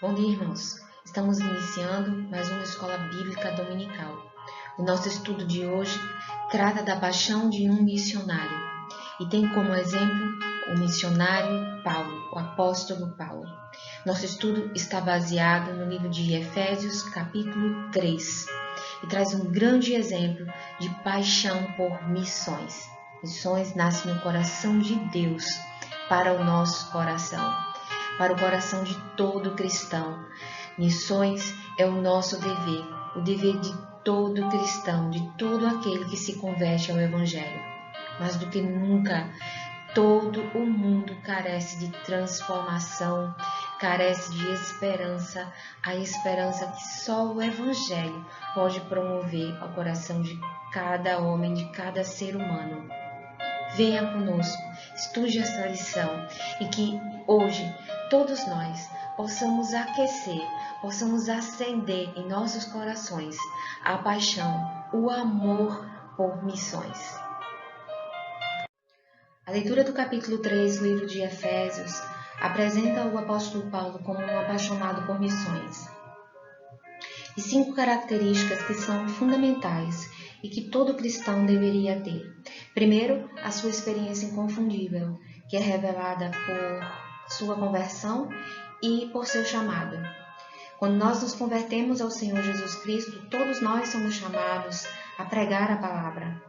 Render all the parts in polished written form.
Bom dia, irmãos. Estamos iniciando mais uma escola bíblica dominical. O nosso estudo de hoje trata da paixão de um missionário e tem como exemplo o missionário Paulo, o apóstolo Paulo. Nosso estudo está baseado no livro de Efésios, capítulo 3, e traz um grande exemplo de paixão por missões. Missões nascem no coração de Deus para o nosso coração, para o coração de todo cristão. Missões é o nosso dever, o dever de todo cristão, de todo aquele que se converte ao Evangelho. Mais do que nunca, todo o mundo carece de transformação, carece de esperança, a esperança que só o Evangelho pode promover ao coração de cada homem, de cada ser humano. Venha conosco, estude essa lição e que hoje todos nós possamos aquecer, possamos acender em nossos corações a paixão, o amor por missões. A leitura do capítulo 3 do livro de Efésios apresenta o apóstolo Paulo como um apaixonado por missões. E 5 características que são fundamentais e que todo cristão deveria ter. Primeiro, a sua experiência inconfundível, que é revelada por sua conversão e por seu chamado. Quando nós nos convertemos ao Senhor Jesus Cristo, todos nós somos chamados a pregar a palavra.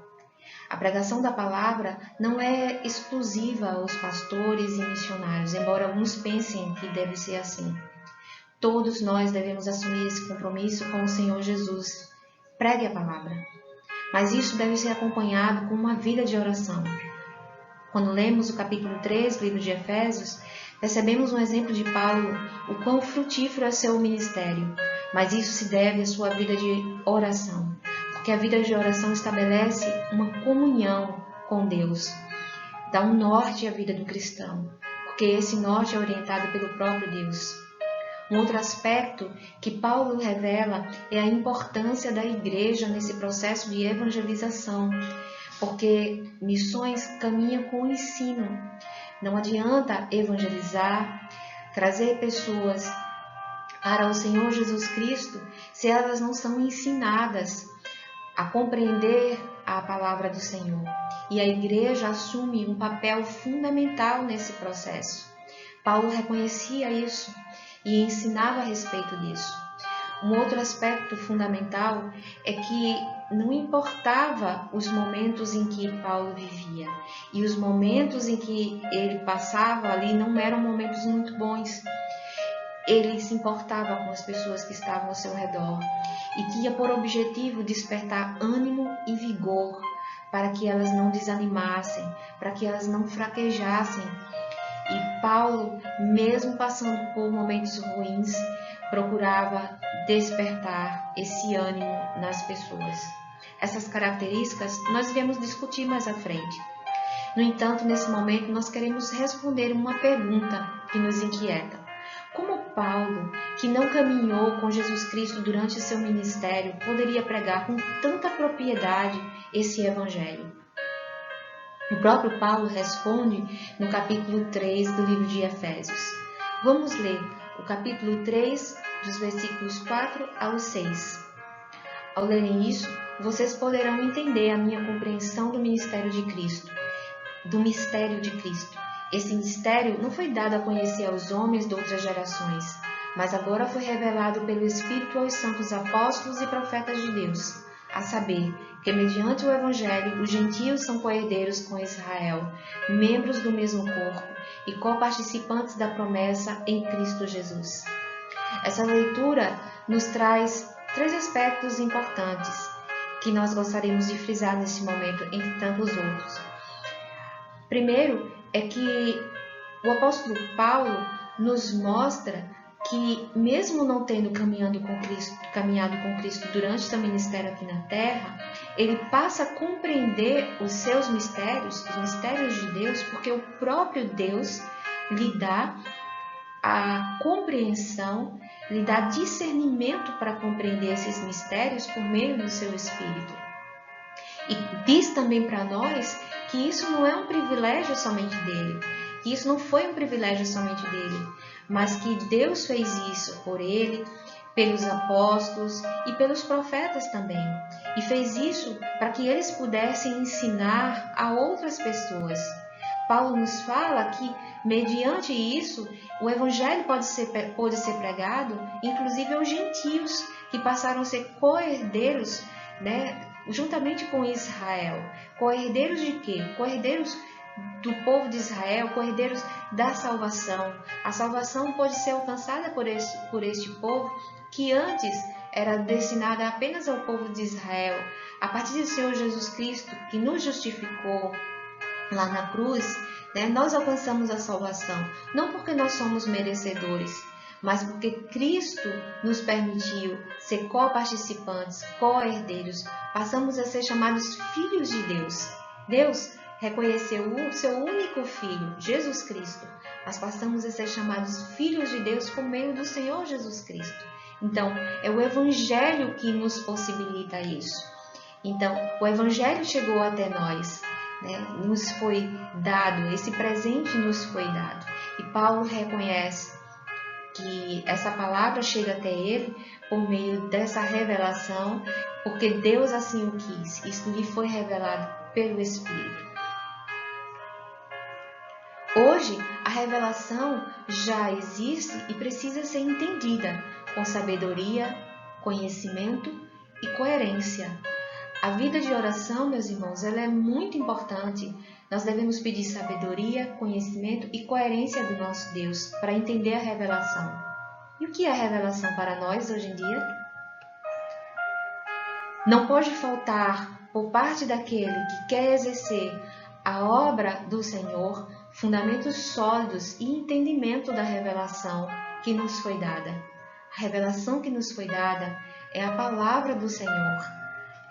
A pregação da palavra não é exclusiva aos pastores e missionários, embora alguns pensem que deve ser assim. Todos nós devemos assumir esse compromisso com o Senhor Jesus. Pregue a palavra. Mas isso deve ser acompanhado com uma vida de oração. Quando lemos o capítulo 3 do livro de Efésios, percebemos um exemplo de Paulo, o quão frutífero é seu ministério. Mas isso se deve à sua vida de oração, porque a vida de oração estabelece uma comunhão com Deus. Dá um norte à vida do cristão, porque esse norte é orientado pelo próprio Deus. Um outro aspecto que Paulo revela é a importância da igreja nesse processo de evangelização, porque missões caminham com o ensino. Não adianta evangelizar, trazer pessoas para o Senhor Jesus Cristo se elas não são ensinadas a compreender a palavra do Senhor. E a igreja assume um papel fundamental nesse processo. Paulo reconhecia isso e ensinava a respeito disso. Um outro aspecto fundamental é que não importava os momentos em que Paulo vivia, e os momentos em que ele passava ali não eram momentos muito bons. Ele se importava com as pessoas que estavam ao seu redor e tinha por objetivo despertar ânimo e vigor para que elas não desanimassem, para que elas não fraquejassem. E Paulo, mesmo passando por momentos ruins, procurava despertar esse ânimo nas pessoas. Essas características nós iremos discutir mais à frente. No entanto, nesse momento, nós queremos responder uma pergunta que nos inquieta. Como Paulo, que não caminhou com Jesus Cristo durante seu ministério, poderia pregar com tanta propriedade esse evangelho? O próprio Paulo responde no capítulo 3 do livro de Efésios. Vamos ler o capítulo 3, dos versículos 4 ao 6. Ao lerem isso, vocês poderão entender a minha compreensão do ministério de Cristo, do mistério de Cristo. Esse mistério não foi dado a conhecer aos homens de outras gerações, mas agora foi revelado pelo Espírito aos santos apóstolos e profetas de Deus, a saber, que mediante o Evangelho os gentios são co-herdeiros com Israel, membros do mesmo corpo e co-participantes da promessa em Cristo Jesus. Essa leitura nos traz 3 aspectos importantes que nós gostaríamos de frisar nesse momento, entre tantos outros. Primeiro é que o apóstolo Paulo nos mostra que, mesmo não tendo caminhado com Cristo durante seu ministério aqui na terra, ele passa a compreender os seus mistérios, os mistérios de Deus, porque o próprio Deus lhe dá a compreensão, lhe dá discernimento para compreender esses mistérios por meio do seu Espírito. E diz também para nós que isso não é um privilégio somente dele, que isso não foi um privilégio somente dele, mas que Deus fez isso por ele, pelos apóstolos e pelos profetas também. E fez isso para que eles pudessem ensinar a outras pessoas. Paulo nos fala que, mediante isso, o Evangelho pôde ser pregado, inclusive aos gentios, que passaram a ser co-herdeiros, juntamente com Israel. Co-herdeiros de quê? Co-herdeiros do povo de Israel, co-herdeiros da salvação. A salvação pode ser alcançada por este povo, que antes era destinada apenas ao povo de Israel. A partir do Senhor Jesus Cristo, que nos justificou lá na cruz, nós alcançamos a salvação, não porque nós somos merecedores, mas porque Cristo nos permitiu ser co-participantes, co-herdeiros. Passamos a ser chamados filhos de Deus. Deus reconheceu o seu único Filho, Jesus Cristo, mas passamos a ser chamados filhos de Deus por meio do Senhor Jesus Cristo. Então, é o Evangelho que nos possibilita isso. Então, o Evangelho chegou até nós, nos foi dado, esse presente nos foi dado. E Paulo reconhece que essa palavra chega até ele por meio dessa revelação, porque Deus assim o quis. Isso lhe foi revelado pelo Espírito. Hoje, a revelação já existe e precisa ser entendida com sabedoria, conhecimento e coerência. A vida de oração, meus irmãos, ela é muito importante. Nós devemos pedir sabedoria, conhecimento e coerência do nosso Deus para entender a revelação. E o que é a revelação para nós hoje em dia? Não pode faltar, por parte daquele que quer exercer a obra do Senhor, fundamentos sólidos e entendimento da revelação que nos foi dada. A revelação que nos foi dada é a palavra do Senhor.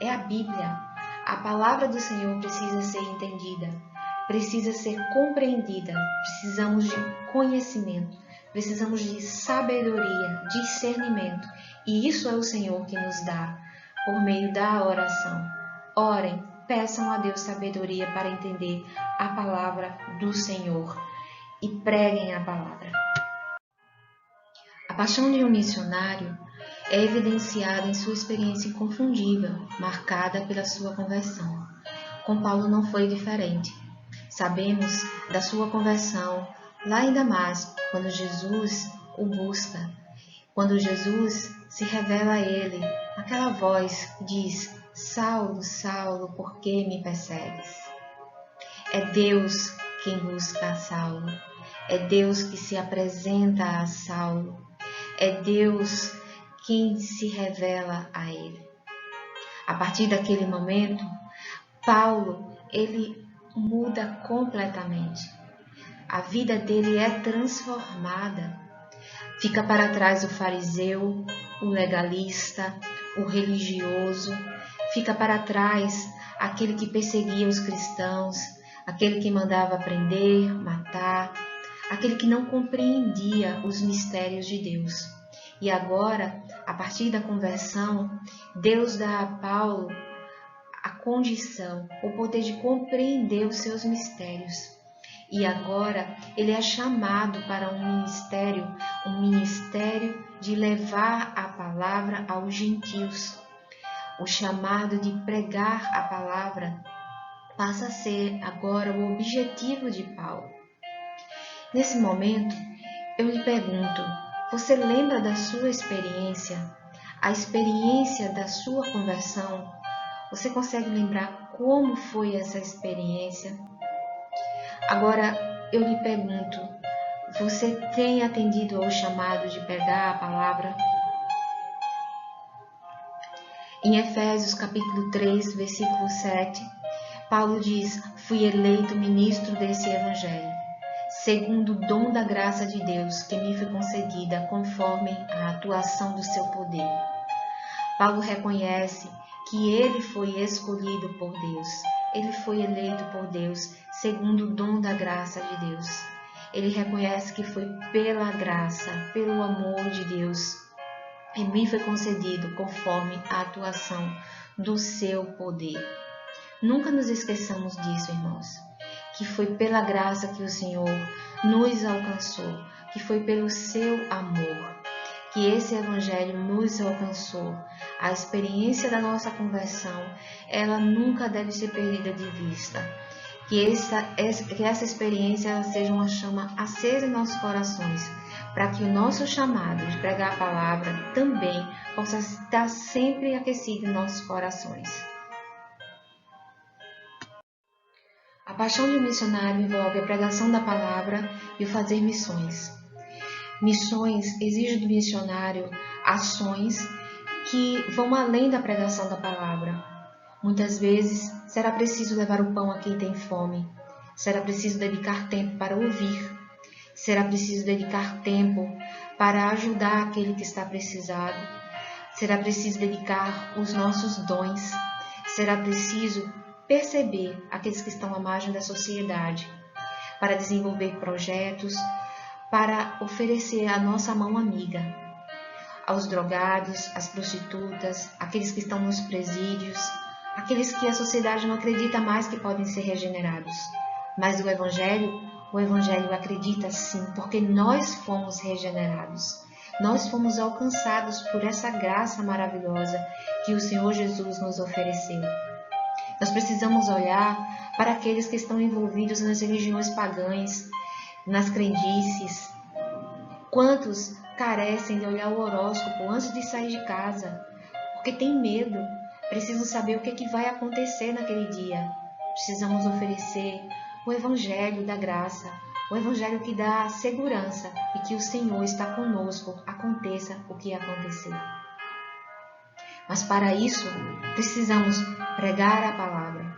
É a Bíblia. A palavra do Senhor precisa ser entendida, precisa ser compreendida. Precisamos de conhecimento, precisamos de sabedoria, discernimento. E isso é o Senhor que nos dá por meio da oração. Orem, peçam a Deus sabedoria para entender a palavra do Senhor e preguem a palavra. A paixão de um missionário é evidenciada em sua experiência inconfundível, marcada pela sua conversão. Com Paulo não foi diferente. Sabemos da sua conversão lá em Damasco, quando Jesus o busca, quando Jesus se revela a ele, aquela voz que diz: Saulo, Saulo, por que me persegues? É Deus quem busca a Saulo, é Deus que se apresenta a Saulo, é Deus quem se revela a ele. A partir daquele momento, Paulo, ele muda completamente. A vida dele é transformada. Fica para trás o fariseu, o legalista, o religioso. Fica para trás aquele que perseguia os cristãos, aquele que mandava prender, matar, aquele que não compreendia os mistérios de Deus. E agora, a partir da conversão, Deus dá a Paulo a condição, o poder de compreender os seus mistérios. E agora ele é chamado para um ministério de levar a palavra aos gentios. O chamado de pregar a palavra passa a ser agora o objetivo de Paulo. Nesse momento, eu lhe pergunto: você lembra da sua experiência? A experiência da sua conversão? Você consegue lembrar como foi essa experiência? Agora, eu lhe pergunto: você tem atendido ao chamado de pregar a palavra? Em Efésios capítulo 3, versículo 7, Paulo diz: fui eleito ministro desse evangelho, segundo o dom da graça de Deus que me foi concedida conforme a atuação do seu poder. Paulo reconhece que ele foi escolhido por Deus, ele foi eleito por Deus, segundo o dom da graça de Deus. Ele reconhece que foi pela graça, pelo amor de Deus, e me foi concedido conforme a atuação do seu poder. Nunca nos esqueçamos disso, irmãos. que foi pela graça que o Senhor nos alcançou, que foi pelo seu amor, que esse Evangelho nos alcançou. A experiência da nossa conversão, ela nunca deve ser perdida de vista. Que essa experiência ela seja uma chama acesa em nossos corações, para que o nosso chamado de pregar a palavra também possa estar sempre aquecido em nossos corações. A paixão de um missionário envolve a pregação da palavra e o fazer missões. Missões exigem do missionário ações que vão além da pregação da palavra. Muitas vezes será preciso levar o pão a quem tem fome, será preciso dedicar tempo para ouvir, será preciso dedicar tempo para ajudar aquele que está precisado, será preciso dedicar os nossos dons, será preciso perceber aqueles que estão à margem da sociedade, para desenvolver projetos, para oferecer a nossa mão amiga aos drogados, às prostitutas, aqueles que estão nos presídios, aqueles que a sociedade não acredita mais que podem ser regenerados. Mas o Evangelho acredita sim, porque nós fomos regenerados. Nós fomos alcançados por essa graça maravilhosa que o Senhor Jesus nos ofereceu. Nós precisamos olhar para aqueles que estão envolvidos nas religiões pagãs, nas crendices. Quantos carecem de olhar o horóscopo antes de sair de casa, porque tem medo, precisam saber o que vai acontecer naquele dia. Precisamos oferecer o Evangelho da graça, o Evangelho que dá segurança e que o Senhor está conosco, aconteça o que acontecer. Mas para isso, precisamos pregar a palavra.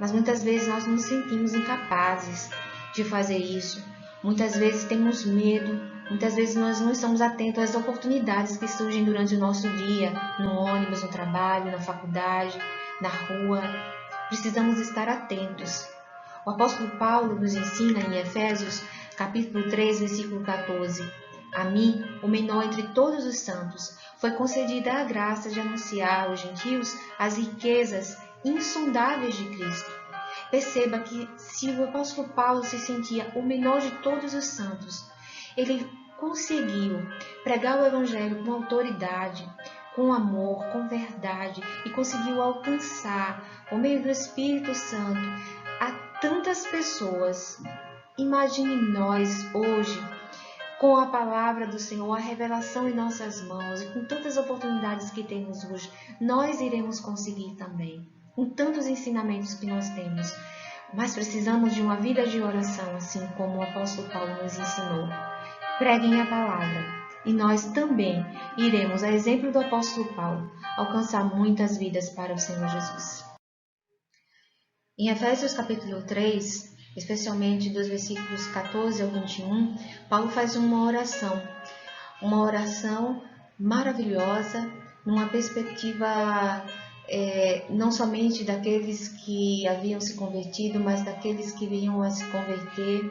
Mas muitas vezes nós nos sentimos incapazes de fazer isso. Muitas vezes temos medo, muitas vezes nós não estamos atentos às oportunidades que surgem durante o nosso dia, no ônibus, no trabalho, na faculdade, na rua. Precisamos estar atentos. O apóstolo Paulo nos ensina em Efésios, capítulo 3, versículo 14. A mim, o menor entre todos os santos, foi concedida a graça de anunciar aos gentios as riquezas insondáveis de Cristo. Perceba que se o apóstolo Paulo se sentia o menor de todos os santos, ele conseguiu pregar o Evangelho com autoridade, com amor, com verdade, e conseguiu alcançar, por meio do Espírito Santo, a tantas pessoas. Imagine nós hoje, com a palavra do Senhor, a revelação em nossas mãos, e com tantas oportunidades que temos hoje, nós iremos conseguir também, com tantos ensinamentos que nós temos. Mas precisamos de uma vida de oração, assim como o apóstolo Paulo nos ensinou. Preguem a palavra, e nós também iremos, a exemplo do apóstolo Paulo, alcançar muitas vidas para o Senhor Jesus. Em Efésios capítulo 3, especialmente dos versículos 14 ao 21, Paulo faz uma oração maravilhosa, numa perspectiva não somente daqueles que haviam se convertido, mas daqueles que vinham a se converter.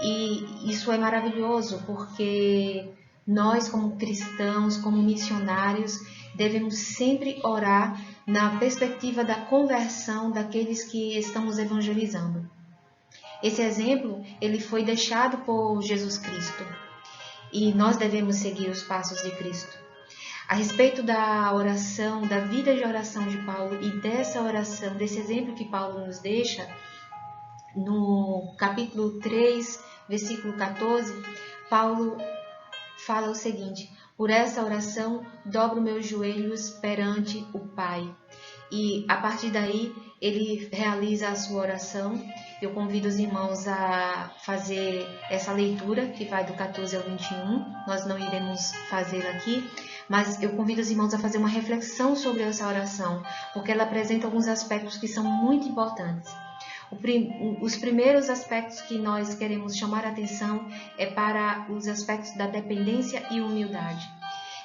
E isso é maravilhoso, porque nós, como cristãos, como missionários, devemos sempre orar na perspectiva da conversão daqueles que estamos evangelizando. Esse exemplo, ele foi deixado por Jesus Cristo, e nós devemos seguir os passos de Cristo. A respeito da oração, da vida de oração de Paulo e dessa oração, desse exemplo que Paulo nos deixa, no capítulo 3, versículo 14, Paulo fala o seguinte: por essa oração dobro meus joelhos perante o Pai. E a partir daí ele realiza a sua oração. Eu convido os irmãos a fazer essa leitura que vai do 14 ao 21. Nós não iremos fazê-la aqui, mas eu convido os irmãos a fazer uma reflexão sobre essa oração, porque ela apresenta alguns aspectos que são muito importantes. Os primeiros aspectos que nós queremos chamar a atenção é para os aspectos da dependência e humildade.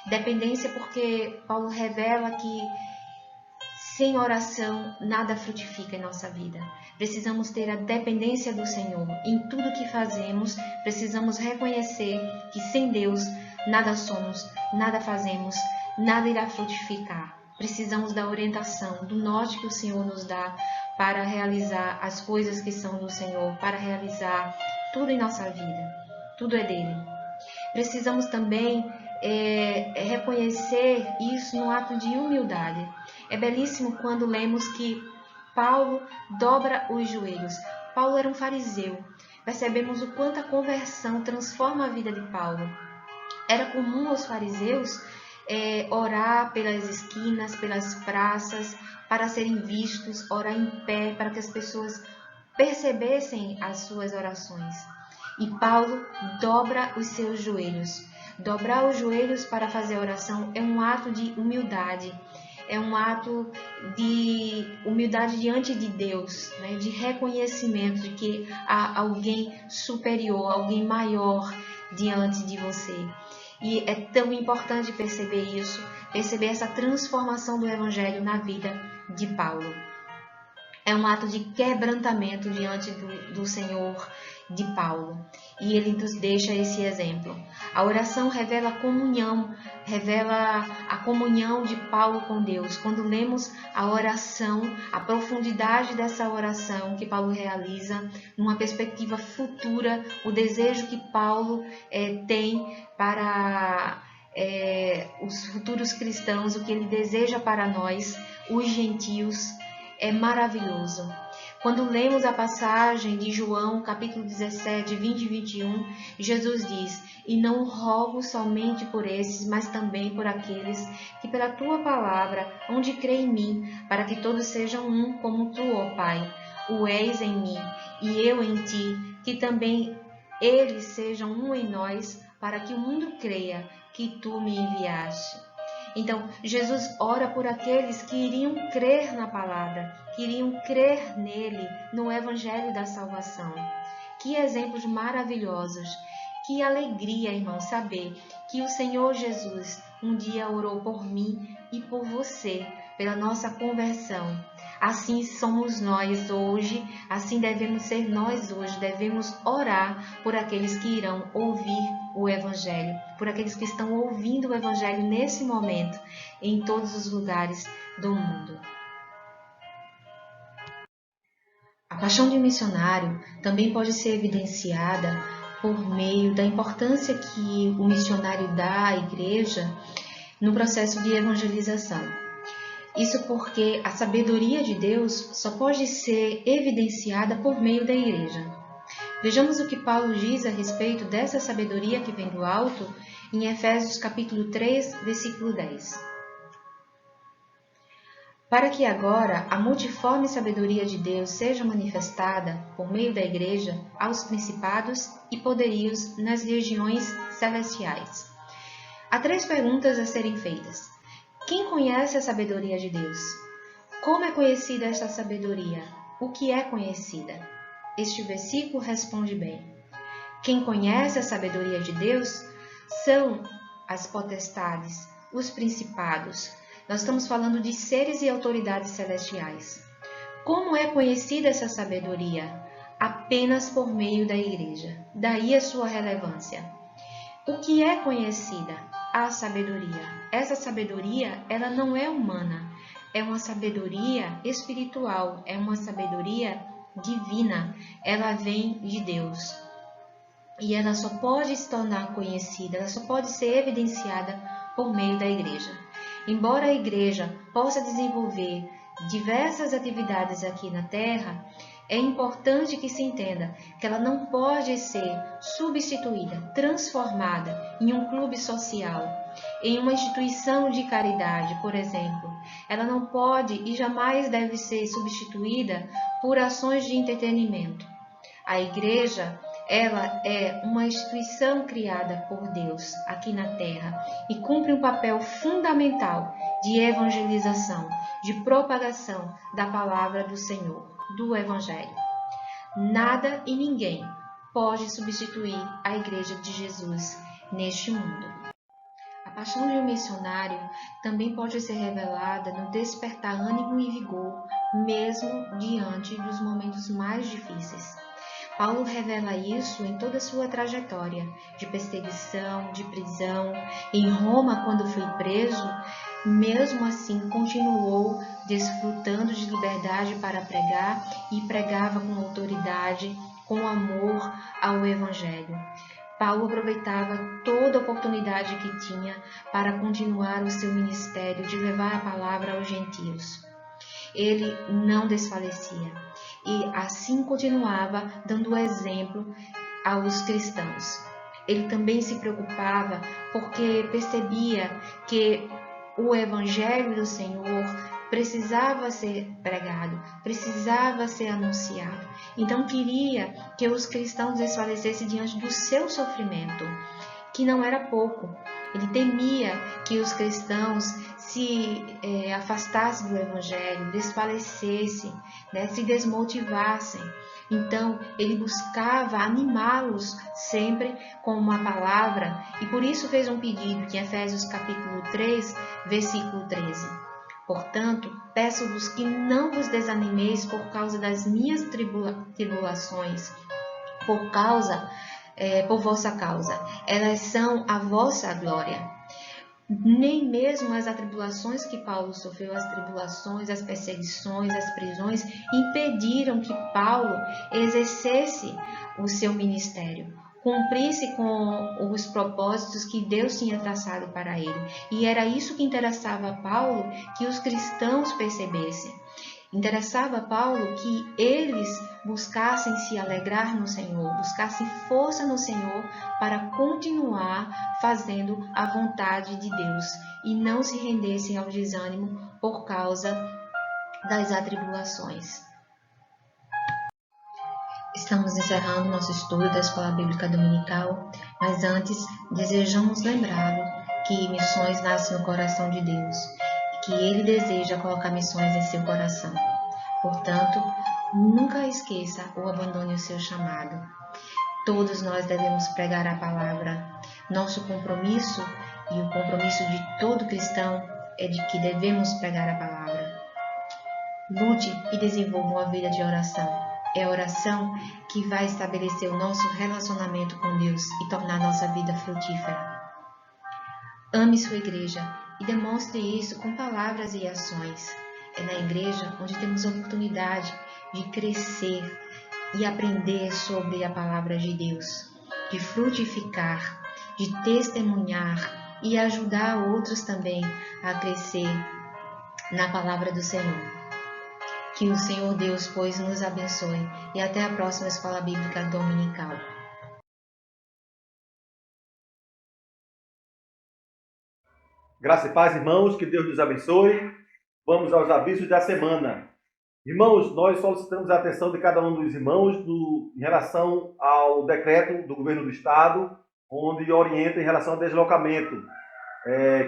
Dependência porque Paulo revela que sem oração nada frutifica em nossa vida. Precisamos ter a dependência do Senhor. Em tudo que fazemos, precisamos reconhecer que sem Deus nada somos, nada fazemos, nada irá frutificar. Precisamos da orientação, do norte que o Senhor nos dá para realizar as coisas que são do Senhor, para realizar tudo em nossa vida. Tudo é dele. Precisamos também reconhecer isso no ato de humildade. É belíssimo quando lemos que Paulo dobra os joelhos. Paulo era um fariseu. Percebemos o quanto a conversão transforma a vida de Paulo. Era comum aos fariseus orar pelas esquinas, pelas praças, para serem vistos, orar em pé, para que as pessoas percebessem as suas orações. E Paulo dobra os seus joelhos. Dobrar os joelhos para fazer oração é um ato de humildade. É um ato de humildade diante de Deus, né? De reconhecimento de que há alguém superior, alguém maior diante de você. E é tão importante perceber isso, perceber essa transformação do Evangelho na vida de Paulo. É um ato de quebrantamento diante do Senhor de Paulo. E ele nos deixa esse exemplo. A oração revela a comunhão de Paulo com Deus. Quando lemos a oração, a profundidade dessa oração que Paulo realiza, numa perspectiva futura, o desejo que Paulo tem para os futuros cristãos, o que ele deseja para nós, os gentios, é maravilhoso. Quando lemos a passagem de João, capítulo 17, 20 e 21, Jesus diz: "E não rogo somente por esses, mas também por aqueles que pela Tua palavra hão de crer em mim, para que todos sejam um como Tu, ó Pai, o és em mim e eu em Ti, que também eles sejam um em nós, para que o mundo creia que Tu me enviaste." Então, Jesus ora por aqueles que iriam crer na palavra, que iriam crer nele, no Evangelho da salvação. Que exemplos maravilhosos! Que alegria, irmão, saber que o Senhor Jesus um dia orou por mim e por você, pela nossa conversão. Assim somos nós hoje, assim devemos ser nós hoje, devemos orar por aqueles que irão ouvir o Evangelho, por aqueles que estão ouvindo o Evangelho nesse momento, em todos os lugares do mundo. A paixão de um missionário também pode ser evidenciada por meio da importância que o missionário dá à igreja no processo de evangelização. Isso porque a sabedoria de Deus só pode ser evidenciada por meio da igreja. Vejamos o que Paulo diz a respeito dessa sabedoria que vem do alto em Efésios capítulo 3, versículo 10. Para que agora a multiforme sabedoria de Deus seja manifestada por meio da igreja aos principados e poderios nas regiões celestiais. Há 3 perguntas a serem feitas. Quem conhece a sabedoria de Deus? Como é conhecida esta sabedoria? O que é conhecida? Este versículo responde bem. Quem conhece a sabedoria de Deus são as potestades, os principados. Nós estamos falando de seres e autoridades celestiais. Como é conhecida essa sabedoria? Apenas por meio da igreja. Daí a sua relevância. O que é conhecida? A sabedoria. Essa sabedoria, ela não é humana. É uma sabedoria espiritual. É uma sabedoria divina. Ela vem de Deus. E ela só pode se tornar conhecida, ela só pode ser evidenciada por meio da igreja. Embora a igreja possa desenvolver diversas atividades aqui na Terra, é importante que se entenda que ela não pode ser substituída, transformada em um clube social, em uma instituição de caridade, por exemplo. Ela não pode e jamais deve ser substituída por ações de entretenimento. A igreja, ela é uma instituição criada por Deus aqui na Terra e cumpre um papel fundamental de evangelização, de propagação da palavra do Senhor, do Evangelho. Nada e ninguém pode substituir a Igreja de Jesus neste mundo. A paixão de um missionário também pode ser revelada no despertar ânimo e vigor, mesmo diante dos momentos mais difíceis. Paulo revela isso em toda a sua trajetória de perseguição, de prisão. Em Roma, quando foi preso, mesmo assim continuou desfrutando de liberdade para pregar e pregava com autoridade, com amor ao Evangelho. Paulo aproveitava toda a oportunidade que tinha para continuar o seu ministério de levar a palavra aos gentios. Ele não desfalecia e assim continuava dando exemplo aos cristãos. Ele também se preocupava porque percebia que o Evangelho do Senhor precisava ser pregado, precisava ser anunciado. Então queria que os cristãos desfalecessem diante do seu sofrimento, que não era pouco. Ele temia que os cristãos se afastassem do Evangelho, desfalecessem, se desmotivassem. Então, ele buscava animá-los sempre com uma palavra e por isso fez um pedido que em Efésios capítulo 3, versículo 13. Portanto, peço-vos que não vos desanimeis por causa das minhas tribulações, por vossa causa. Elas são a vossa glória. Nem mesmo as atribulações que Paulo sofreu, as tribulações, as perseguições, as prisões, impediram que Paulo exercesse o seu ministério, cumprisse com os propósitos que Deus tinha traçado para ele. E era isso que interessava a Paulo, que os cristãos percebessem. Interessava a Paulo que eles buscassem se alegrar no Senhor, buscassem força no Senhor para continuar fazendo a vontade de Deus e não se rendessem ao desânimo por causa das atribulações. Estamos encerrando nosso estudo da Escola Bíblica Dominical, mas antes desejamos lembrá-lo que missões nascem no coração de Deus e que Ele deseja colocar missões em seu coração. Portanto, nunca esqueça ou abandone o seu chamado. Todos nós devemos pregar a palavra. Nosso compromisso e o compromisso de todo cristão é de que devemos pregar a palavra. Lute e desenvolva uma vida de oração. É a oração que vai estabelecer o nosso relacionamento com Deus e tornar nossa vida frutífera. Ame sua igreja e demonstre isso com palavras e ações. É na igreja onde temos a oportunidade de crescer e aprender sobre a palavra de Deus, de frutificar, de testemunhar e ajudar outros também a crescer na palavra do Senhor. Que o Senhor Deus, pois, nos abençoe e até a próxima Escola Bíblica Dominical. Graça e paz, irmãos, que Deus nos abençoe. Vamos aos avisos da semana. Irmãos, nós solicitamos a atenção de cada um dos irmãos em relação ao decreto do governo do Estado, onde orienta em relação ao deslocamento,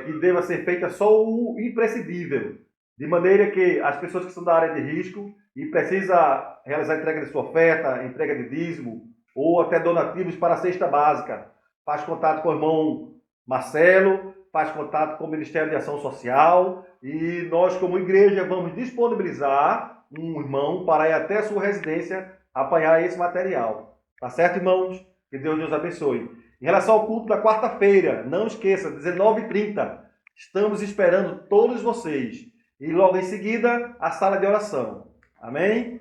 que deva ser feita só o imprescindível, de maneira que as pessoas que são da área de risco e precisa realizar entrega de sua oferta, entrega de dízimo ou até donativos para a cesta básica, faz contato com o irmão Marcelo, faz contato com o Ministério de Ação Social e nós, como igreja, vamos disponibilizar um irmão para ir até a sua residência apanhar esse material. Tá certo, irmãos? Que Deus nos abençoe. Em relação ao culto da quarta-feira, não esqueça, 19h30, estamos esperando todos vocês. E logo em seguida, a sala de oração. Amém?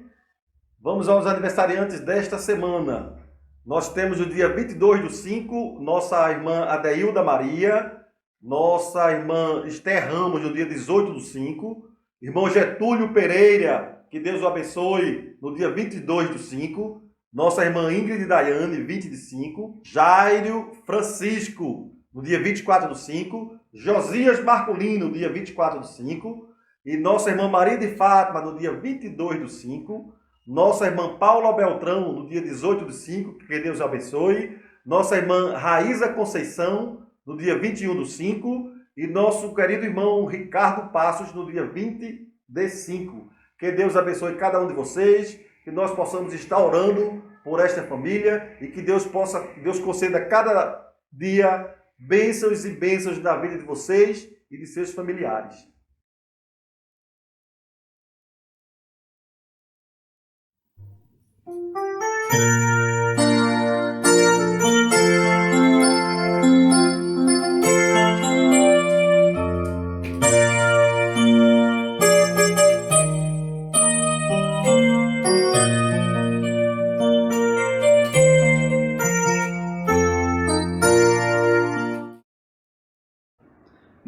Vamos aos aniversariantes desta semana. Nós temos o dia 22/5, nossa irmã Adeilda Maria, nossa irmã Esther Ramos, no dia 18/5, irmão Getúlio Pereira, que Deus o abençoe, no dia 22/5, nossa irmã Ingrid Daiane, 20/5, Jairo Francisco, no dia 24/5, Josias Marcolino, no dia 24/5, e nossa irmã Maria de Fátima, no dia 22/5, nossa irmã Paula Beltrão, no dia 18/5, que Deus o abençoe, nossa irmã Raíza Conceição, no dia 21/5, e nosso querido irmão Ricardo Passos, no dia 20/5. Que Deus abençoe cada um de vocês, que nós possamos estar orando por esta família e que Deus conceda cada dia bênçãos e bênçãos na vida de vocês e de seus familiares.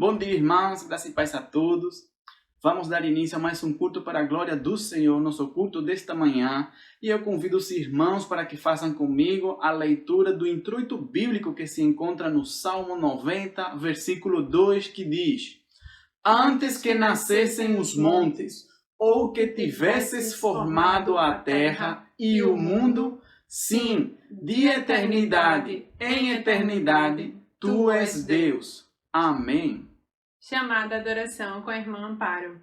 Bom dia, irmãos, graças e paz a todos. Vamos dar início a mais um culto para a glória do Senhor, nosso culto desta manhã. E eu convido os irmãos para que façam comigo a leitura do introito bíblico que se encontra no Salmo 90, versículo 2, que diz: Antes que nascessem os montes, ou que tivesses formado a terra e o mundo, sim, de eternidade em eternidade, Tu és Deus. Amém. Chamada adoração com a irmã Amparo.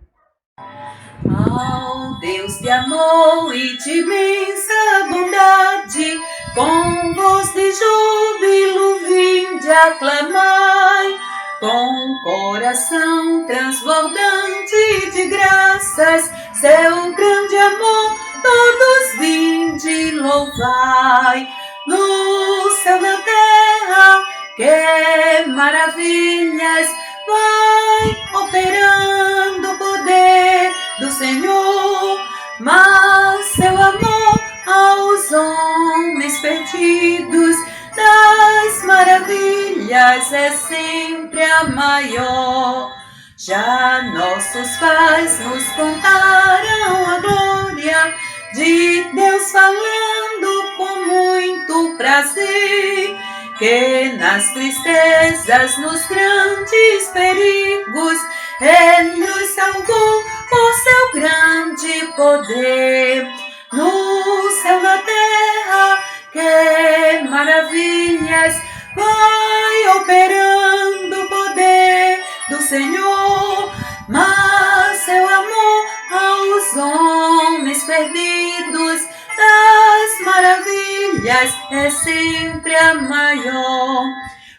Ao Deus de amor e de imensa bondade, com voz de júbilo vinde aclamai, com coração transbordante de graças, seu grande amor todos vinde louvai. No céu, na terra, que maravilhas vai operando o poder do Senhor, mas seu amor aos homens perdidos das maravilhas é sempre a maior. Já nossos pais nos contaram a glória de Deus falando com muito prazer, que nas tristezas, nos grandes perigos, Ele nos salvou por seu grande poder. No céu, na terra, que maravilhas vai operando o poder do Senhor, mas seu amor aos homens perdidos das maravilhas é sempre a maior.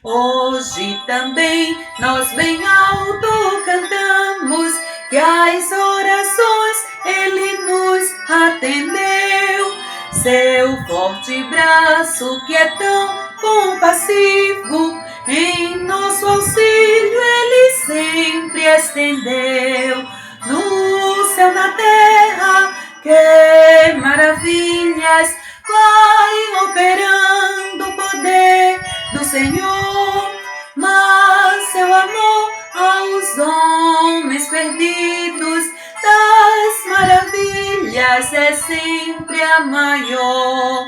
Hoje também nós bem alto cantamos que as orações Ele nos atendeu. Seu forte braço que é tão compassivo, em nosso auxílio Ele sempre estendeu. No céu, na terra, que maravilhas vai operando o poder do Senhor, mas seu amor aos homens perdidos das maravilhas é sempre a maior.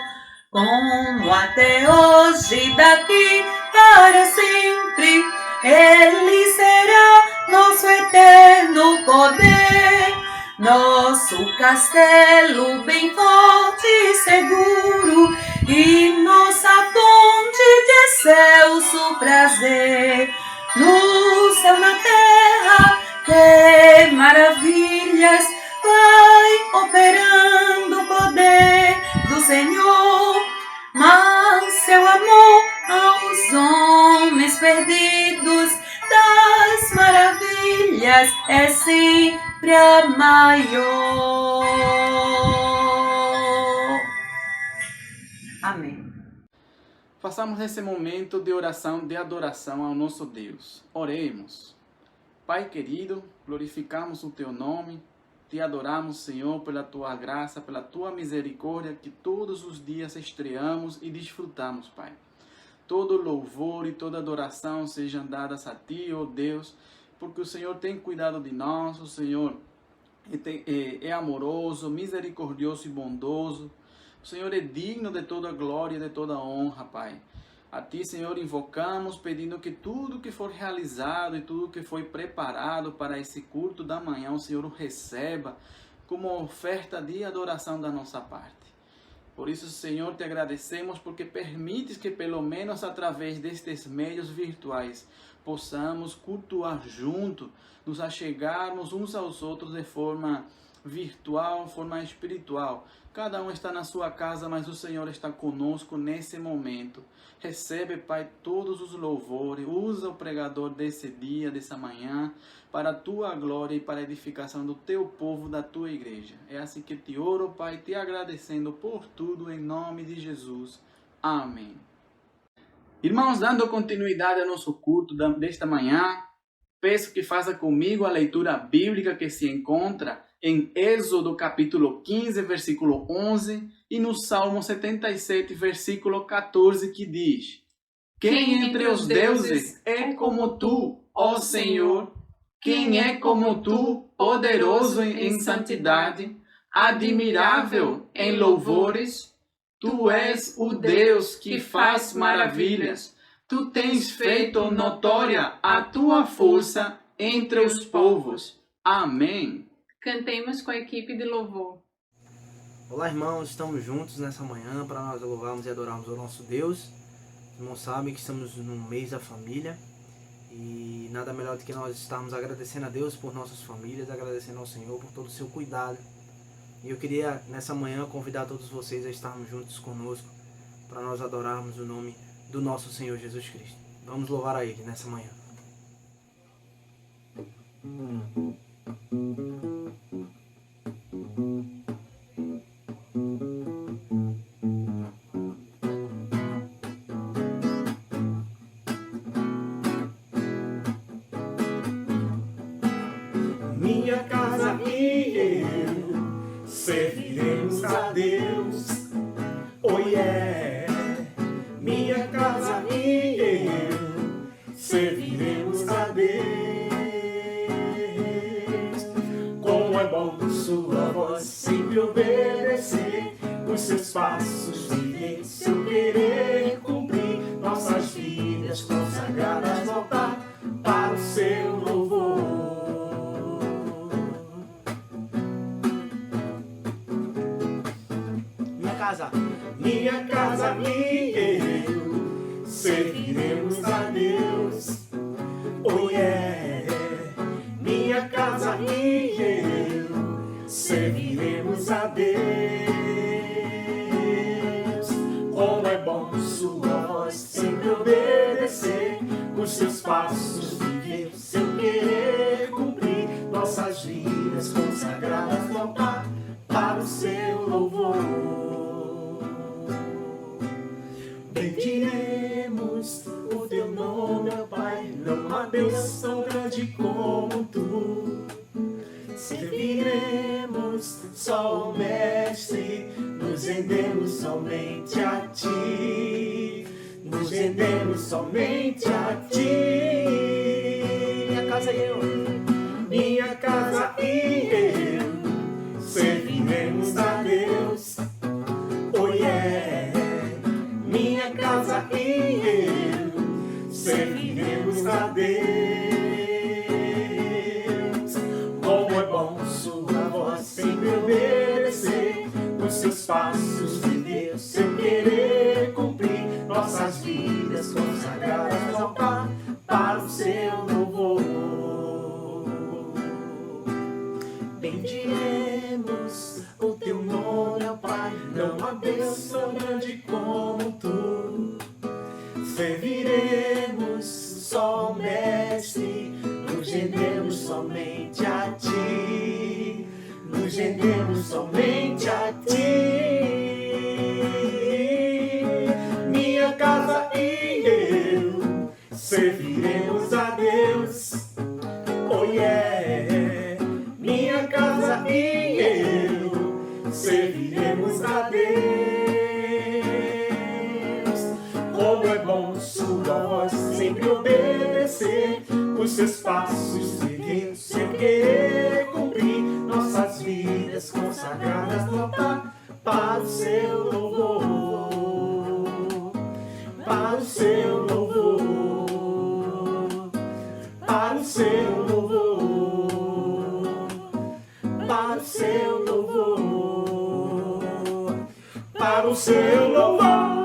Como até hoje, daqui para sempre, Ele será nosso eterno poder, nosso castelo bem forte e seguro, e nossa fonte de excelso prazer. No céu, na terra, que maravilhas vai operando o poder do Senhor, mas seu amor aos homens perdidos das maravilhas é sempre a maior. Amém. Façamos esse momento de oração, de adoração ao nosso Deus. Oremos. Pai querido, glorificamos o Teu nome, Te adoramos, Senhor, pela Tua graça, pela Tua misericórdia, que todos os dias estreamos e desfrutamos, Pai. Todo louvor e toda adoração sejam dadas a Ti, ó Deus, porque o Senhor tem cuidado de nós, o Senhor é amoroso, misericordioso e bondoso. O Senhor é digno de toda glória e de toda honra, Pai. A Ti, Senhor, invocamos, pedindo que tudo que for realizado e tudo que foi preparado para esse culto da manhã, o Senhor o receba como oferta de adoração da nossa parte. Por isso, Senhor, Te agradecemos porque permites que, pelo menos através destes meios virtuais, possamos cultuar junto, nos achegarmos uns aos outros de forma virtual, forma espiritual. Cada um está na sua casa, mas o Senhor está conosco nesse momento. Recebe, Pai, todos os louvores. Usa o pregador desse dia, dessa manhã, para a Tua glória e para a edificação do Teu povo, da Tua igreja. É assim que te oro, Pai, te agradecendo por tudo, em nome de Jesus. Amém. Irmãos, dando continuidade ao nosso culto desta manhã, peço que faça comigo a leitura bíblica que se encontra em Êxodo capítulo 15, versículo 11, e no Salmo 77, versículo 14, que diz: Quem entre os deuses é como tu, ó Senhor, quem é como tu, poderoso em santidade, admirável em louvores? Tu és o Deus que faz maravilhas. Tu tens feito notória a tua força entre os povos. Amém. Cantemos com a equipe de louvor. Olá, irmãos, estamos juntos nessa manhã para nós louvarmos e adorarmos o nosso Deus. Os irmãos sabem que estamos no mês da família e nada melhor do que nós estarmos agradecendo a Deus por nossas famílias, agradecendo ao Senhor por todo o seu cuidado. E eu queria nessa manhã convidar todos vocês a estarmos juntos conosco para nós adorarmos o nome do nosso Senhor Jesus Cristo. Vamos louvar a Ele nessa manhã. Minha casa e eu serviremos a Deus. Oh yeah! Minha casa e eu serviremos a Deus. Como é bom sua voz sempre obedecer, os seus passos seguir, seu querer cumprir, nossas vidas consagradas voltar para o seu louvor. Minha casa e eu serviremos a Deus. Oh yeah! Minha casa e eu serviremos a Deus. Como é bom sua voz sempre obedecer, os seus passos viver, seu querer cumprir, nossas vidas consagradas voltar para o seu louvor. Bendiremos o teu nome, ó Pai, não há Deus tão grande como tu. Serviremos só o Mestre, nos rendemos somente a ti, nos rendemos somente a ti. Minha casa e eu, minha casa e eu serviremos a Deus. Oh yeah! Minha casa e eu serviremos a Deus. Como é bom sua voz sempre obedecer, os seus passos seguir, seu querer cumprir, nossas vidas consagradas voltar para o seu louvor. Bendiremos o teu nome, ó Pai, não há Deus tão grande como tu. Serviremos só o Mestre, nos rendemos somente a ti, nos rendemos somente a ti. Minha casa e eu serviremos a Deus. Oh yeah! Minha casa e eu serviremos a Deus. Como é bom sua voz sempre obedecer, os seus passos seguir, seu querer cumprir, nossas vidas consagradas voltar para o seu louvor, para o seu louvor, para o seu louvor, para o seu louvor, para o seu louvor.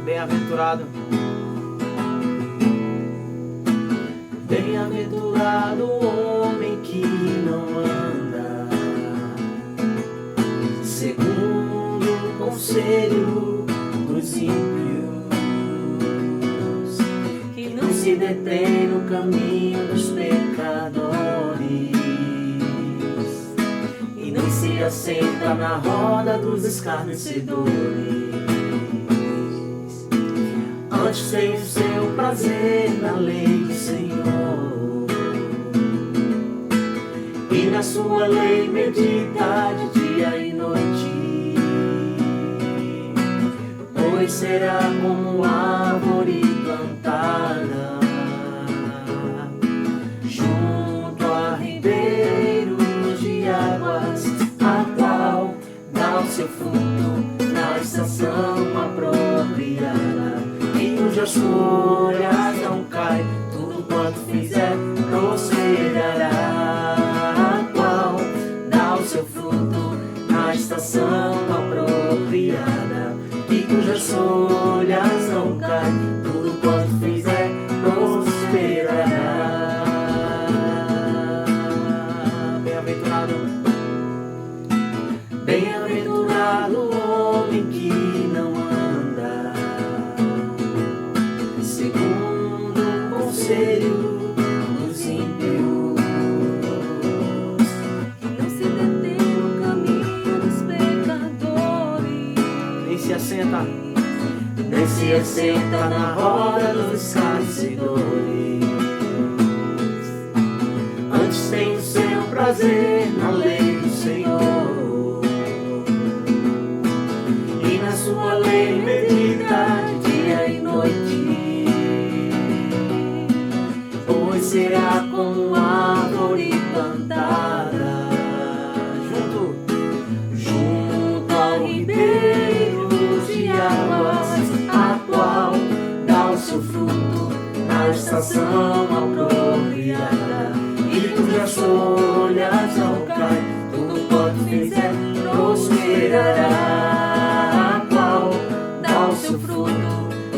Bem-aventurado, bem-aventurado o homem que não anda segundo o conselho dos ímpios, que não se detém no caminho dos pecadores e nem se assenta na roda dos escarnecedores. Antes tem o seu prazer na lei do Senhor, e na sua lei medita de dia e noite. Pois pois será como árvore plantada junto a ribeiros de águas, a qual dá o seu fruto na estação apropriada, e cujas folhas não caem, tudo quanto fizer prosperará, a qual dá o seu fruto na estação apropriada, e cujas folhas não caem, tudo quanto fizer prosperará. Bem-aventurado, bem-aventurado o homem que não anda segundo o conselho dos ímpios, que não se detém no caminho dos pecadores, Nem se assenta nem se assenta na roda dos escarnecedores. Antes tem o seu prazer na lei do Senhor, e na sua lei medita de dia e noite. Pois será como árvore plantada junto ao ribeiro de águas, a qual dá o seu fruto na estação apropriada, e cujas folhas não caem, tudo quanto fizer prosperará, a qual dá o seu fruto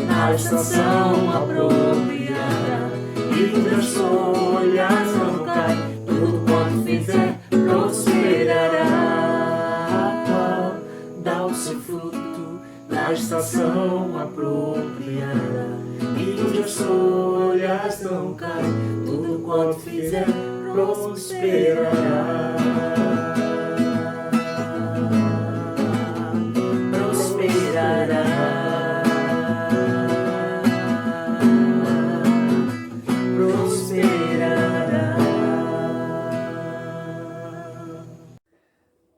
na estação apropriada, e cujas folhas não caem, tudo quanto fizer prosperará, a qual dá o seu fruto na estação apropriada, e cujas folhas não caem, tudo quanto fizer prosperará. Prosperará. Prosperará.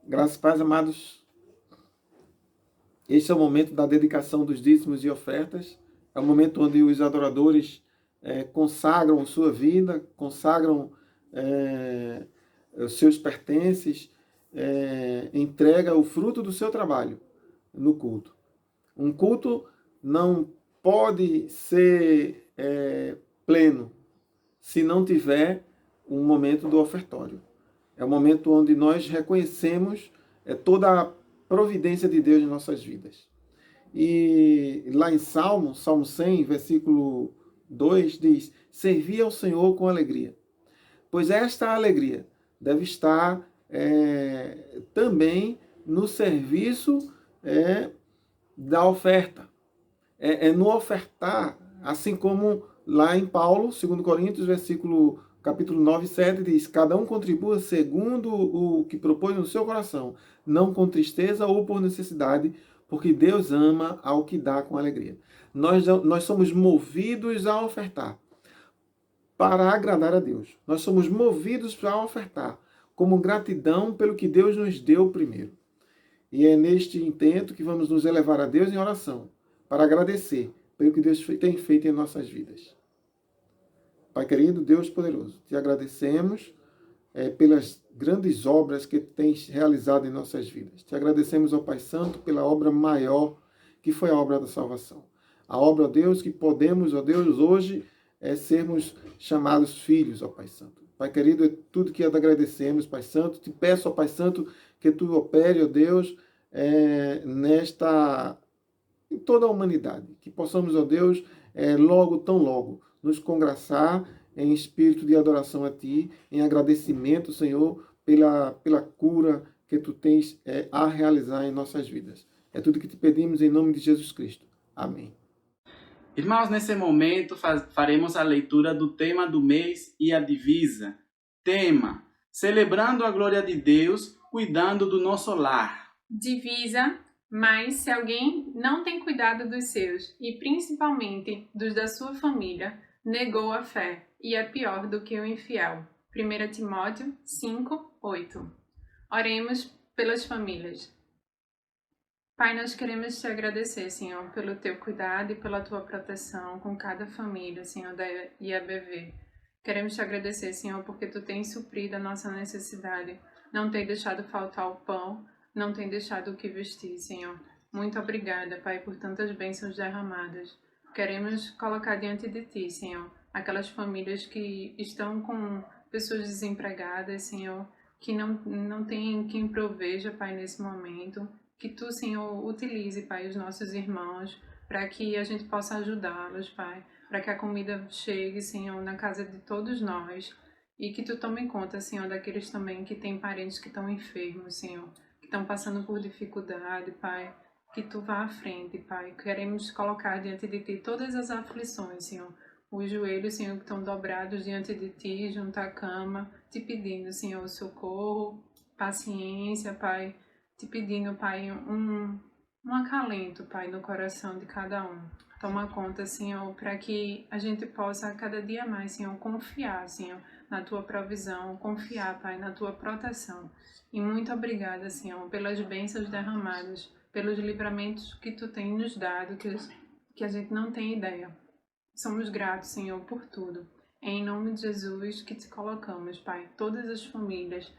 Graças e paz, amados. Este é o momento da dedicação dos dízimos e ofertas. É o momento onde os adoradores consagram sua vida, consagram os seus pertences, entrega o fruto do seu trabalho no culto. Um culto não pode ser pleno se não tiver um momento do ofertório. É o momento onde nós reconhecemos toda a providência de Deus em nossas vidas. E lá em Salmo 100, versículo 2, diz: servi ao Senhor com alegria. Pois esta alegria deve estar também no serviço da oferta. No ofertar, assim como lá em Paulo, 2 Coríntios, capítulo 9, 7, diz: cada um contribua segundo o que propõe no seu coração, não com tristeza ou por necessidade, porque Deus ama ao que dá com alegria. Nós somos movidos a ofertar para agradar a Deus. Nós somos movidos para ofertar como gratidão pelo que Deus nos deu primeiro. E é neste intento que vamos nos elevar a Deus em oração, para agradecer pelo que Deus tem feito em nossas vidas. Pai querido, Deus poderoso, te agradecemos pelas grandes obras que tens realizado em nossas vidas. Te agradecemos, ó Pai Santo, pela obra maior, que foi a obra da salvação. A obra, ó Deus, que podemos, ó Deus, hoje sermos chamados filhos, ó Pai Santo. Pai querido, é tudo que agradecemos, Pai Santo. Te peço, ó Pai Santo, que tu opere, ó Deus, em toda a humanidade. Que possamos, ó Deus, tão logo, nos congraçar em espírito de adoração a Ti, em agradecimento, Senhor, pela cura que Tu tens a realizar em nossas vidas. É tudo que te pedimos em nome de Jesus Cristo. Amém. Irmãos, nesse momento faremos a leitura do tema do mês e a divisa. Tema: celebrando a glória de Deus, cuidando do nosso lar. Divisa: mas se alguém não tem cuidado dos seus, e principalmente dos da sua família, negou a fé, e é pior do que o infiel. 1 Timóteo 5, 8. Oremos pelas famílias. Pai, nós queremos te agradecer, Senhor, pelo teu cuidado e pela tua proteção com cada família, Senhor, da IABV. Queremos te agradecer, Senhor, porque tu tens suprido a nossa necessidade, não tem deixado faltar o pão, não tem deixado o que vestir, Senhor. Muito obrigada, Pai, por tantas bênçãos derramadas. Queremos colocar diante de ti, Senhor, aquelas famílias que estão com pessoas desempregadas, Senhor, que não tem quem proveja, Pai, nesse momento. Que tu, Senhor, utilize, Pai, os nossos irmãos, para que a gente possa ajudá-los, Pai, para que a comida chegue, Senhor, na casa de todos nós. E que tu tome conta, Senhor, daqueles também que têm parentes que estão enfermos, Senhor, que estão passando por dificuldade, Pai. Que tu vá à frente, Pai. Queremos colocar diante de ti todas as aflições, Senhor. Os joelhos, Senhor, que estão dobrados diante de ti, junto à cama, te pedindo, Senhor, socorro, paciência, Pai. Te pedindo, Pai, um acalento, Pai, no coração de cada um. Toma conta, Senhor, para que a gente possa cada dia mais, Senhor, confiar, Senhor, na Tua provisão, confiar, Pai, na Tua proteção. E muito obrigada, Senhor, pelas bênçãos derramadas, pelos livramentos que Tu tem nos dado, que a gente não tem ideia. Somos gratos, Senhor, por tudo. É em nome de Jesus que Te colocamos, Pai, todas as famílias,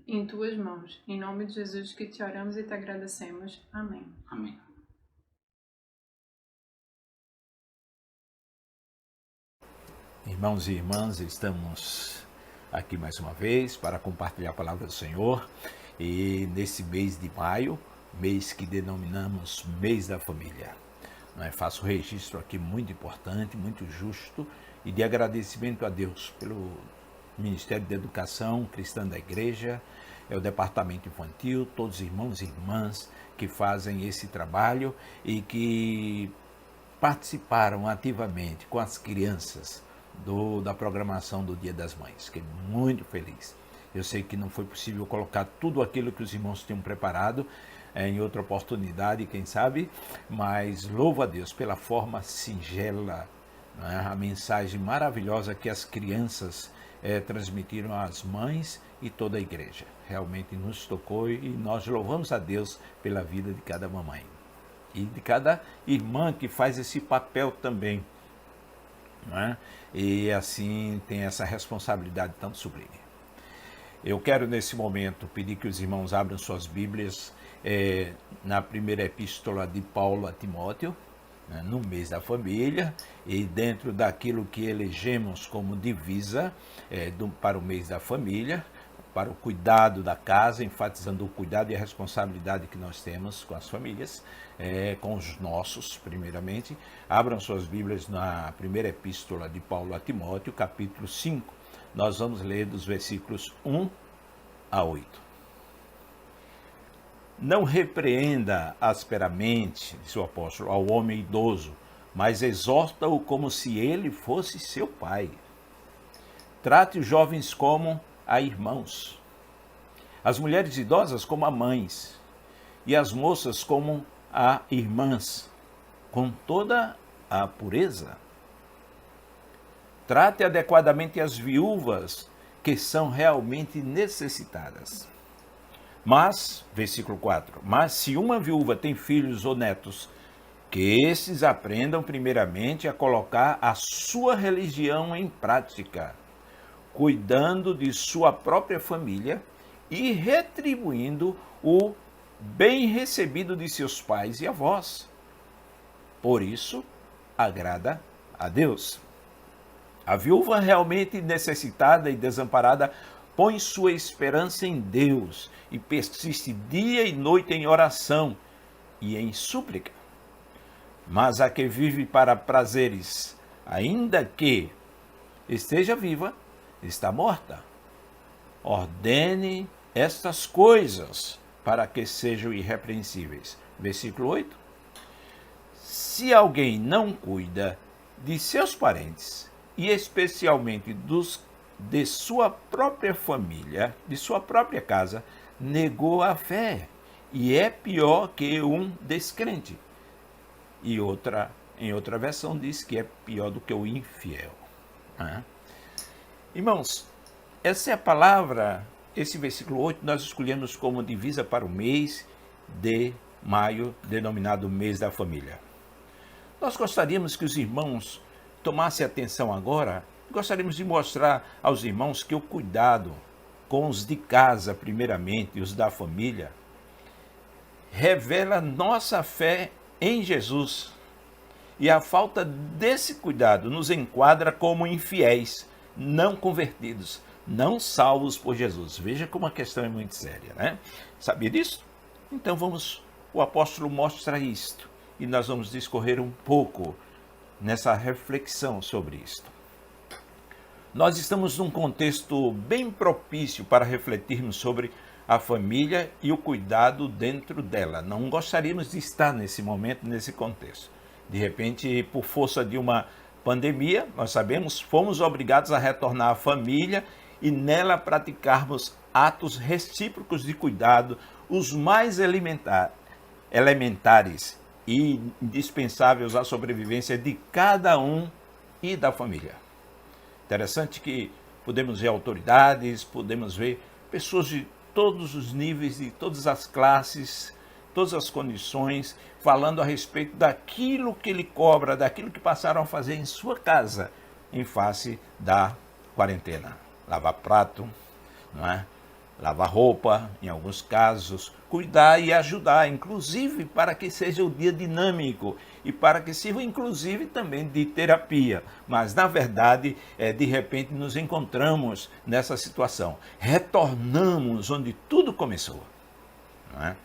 em Tuas mãos. Em nome de Jesus que Te oramos e Te agradecemos. Amém. Amém. Irmãos e irmãs, estamos aqui mais uma vez para compartilhar a palavra do Senhor. E nesse mês de maio, mês que denominamos Mês da Família, faço um registro aqui muito importante, muito justo e de agradecimento a Deus pelo Ministério de Educação Cristã da Igreja, o Departamento Infantil, todos os irmãos e irmãs que fazem esse trabalho e que participaram ativamente com as crianças da programação do Dia das Mães. Fiquei muito feliz. Eu sei que não foi possível colocar tudo aquilo que os irmãos tinham preparado em outra oportunidade, quem sabe, mas louvo a Deus pela forma singela, a mensagem maravilhosa que as crianças transmitiram às mães e toda a igreja. Realmente nos tocou e nós louvamos a Deus pela vida de cada mamãe e de cada irmã que faz esse papel também, e assim tem essa responsabilidade tão sublime. Eu quero nesse momento pedir que os irmãos abram suas Bíblias na primeira epístola de Paulo a Timóteo, no mês da família, e dentro daquilo que elegemos como divisa para o mês da família, para o cuidado da casa, enfatizando o cuidado e a responsabilidade que nós temos com as famílias, com os nossos, primeiramente. Abram suas Bíblias na primeira epístola de Paulo a Timóteo, capítulo 5. Nós vamos ler dos versículos 1 a 8. Não repreenda asperamente, diz o apóstolo, ao homem idoso, mas exorta-o como se ele fosse seu pai. Trate os jovens como a irmãos, as mulheres idosas como a mães, e as moças como a irmãs, com toda a pureza. Trate adequadamente as viúvas que são realmente necessitadas. Mas, versículo 4, mas se uma viúva tem filhos ou netos, que esses aprendam primeiramente a colocar a sua religião em prática, cuidando de sua própria família e retribuindo o bem recebido de seus pais e avós. Por isso, agrada a Deus. A viúva realmente necessitada e desamparada põe sua esperança em Deus e persiste dia e noite em oração e em súplica. Mas a que vive para prazeres, ainda que esteja viva, está morta. Ordene estas coisas para que sejam irrepreensíveis. Versículo 8. Se alguém não cuida de seus parentes, e especialmente de sua própria família, de sua própria casa, negou a fé e é pior que um descrente. E em outra versão diz que é pior do que o infiel. Irmãos, essa é a palavra, esse versículo 8 nós escolhemos como divisa para o mês de maio, denominado mês da família. Nós gostaríamos que os irmãos tomassem atenção agora, gostaríamos de mostrar aos irmãos que o cuidado com os de casa, primeiramente, e os da família, revela nossa fé em Jesus. E a falta desse cuidado nos enquadra como infiéis, não convertidos, não salvos por Jesus. Veja como a questão é muito séria, né? Sabia disso? Então o apóstolo mostra isto e nós vamos discorrer um pouco nessa reflexão sobre isto. Nós estamos num contexto bem propício para refletirmos sobre a família e o cuidado dentro dela. Não gostaríamos de estar nesse momento, nesse contexto. De repente, por força de uma pandemia, nós sabemos, fomos obrigados a retornar à família e nela praticarmos atos recíprocos de cuidado, os mais elementares e indispensáveis à sobrevivência de cada um e da família. Interessante que podemos ver autoridades, podemos ver pessoas de todos os níveis, de todas as classes, todas as condições, falando a respeito daquilo que ele cobra, daquilo que passaram a fazer em sua casa, em face da quarentena. Lavar prato, não é? Lavar roupa, em alguns casos, cuidar e ajudar, inclusive para que seja o dia dinâmico e para que sirva inclusive também de terapia. Mas, na verdade, de repente nos encontramos nessa situação. Retornamos onde tudo começou. Não é?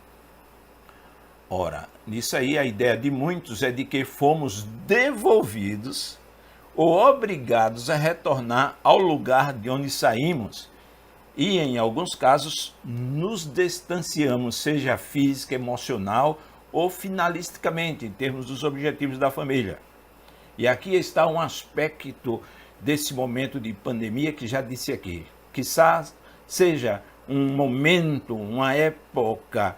Ora, nisso aí a ideia de muitos é de que fomos devolvidos ou obrigados a retornar ao lugar de onde saímos. E, em alguns casos, nos distanciamos, seja física, emocional ou finalisticamente, em termos dos objetivos da família. E aqui está um aspecto desse momento de pandemia que já disse aqui. Quizás seja um momento, uma época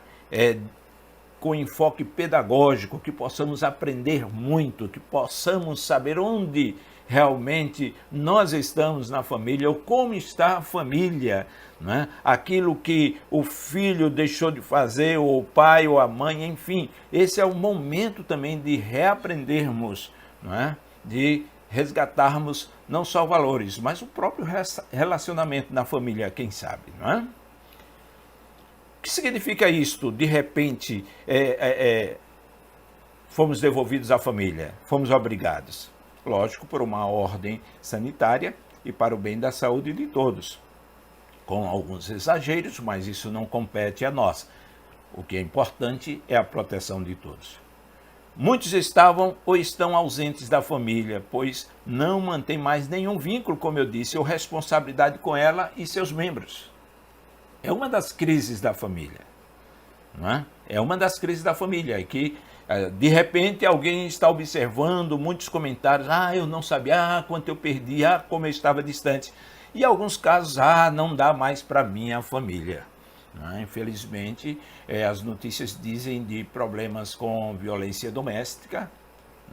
com enfoque pedagógico, que possamos aprender muito, que possamos saber onde realmente nós estamos na família, ou como está a família, né? Aquilo que o filho deixou de fazer, ou o pai, ou a mãe, enfim. Esse é o momento também de reaprendermos, né? De resgatarmos não só valores, mas o próprio relacionamento na família, quem sabe, não é? O que significa isto? De repente, fomos devolvidos à família, fomos obrigados. Lógico, por uma ordem sanitária e para o bem da saúde de todos. Com alguns exageros, mas isso não compete a nós. O que é importante é a proteção de todos. Muitos estavam ou estão ausentes da família, pois não mantém mais nenhum vínculo, como eu disse, ou responsabilidade com ela e seus membros. É uma das crises da família. Não é? É uma das crises da família, que de repente alguém está observando muitos comentários, eu não sabia, quanto eu perdi, como eu estava distante. E em alguns casos, não dá mais para minha família. Infelizmente, as notícias dizem de problemas com violência doméstica,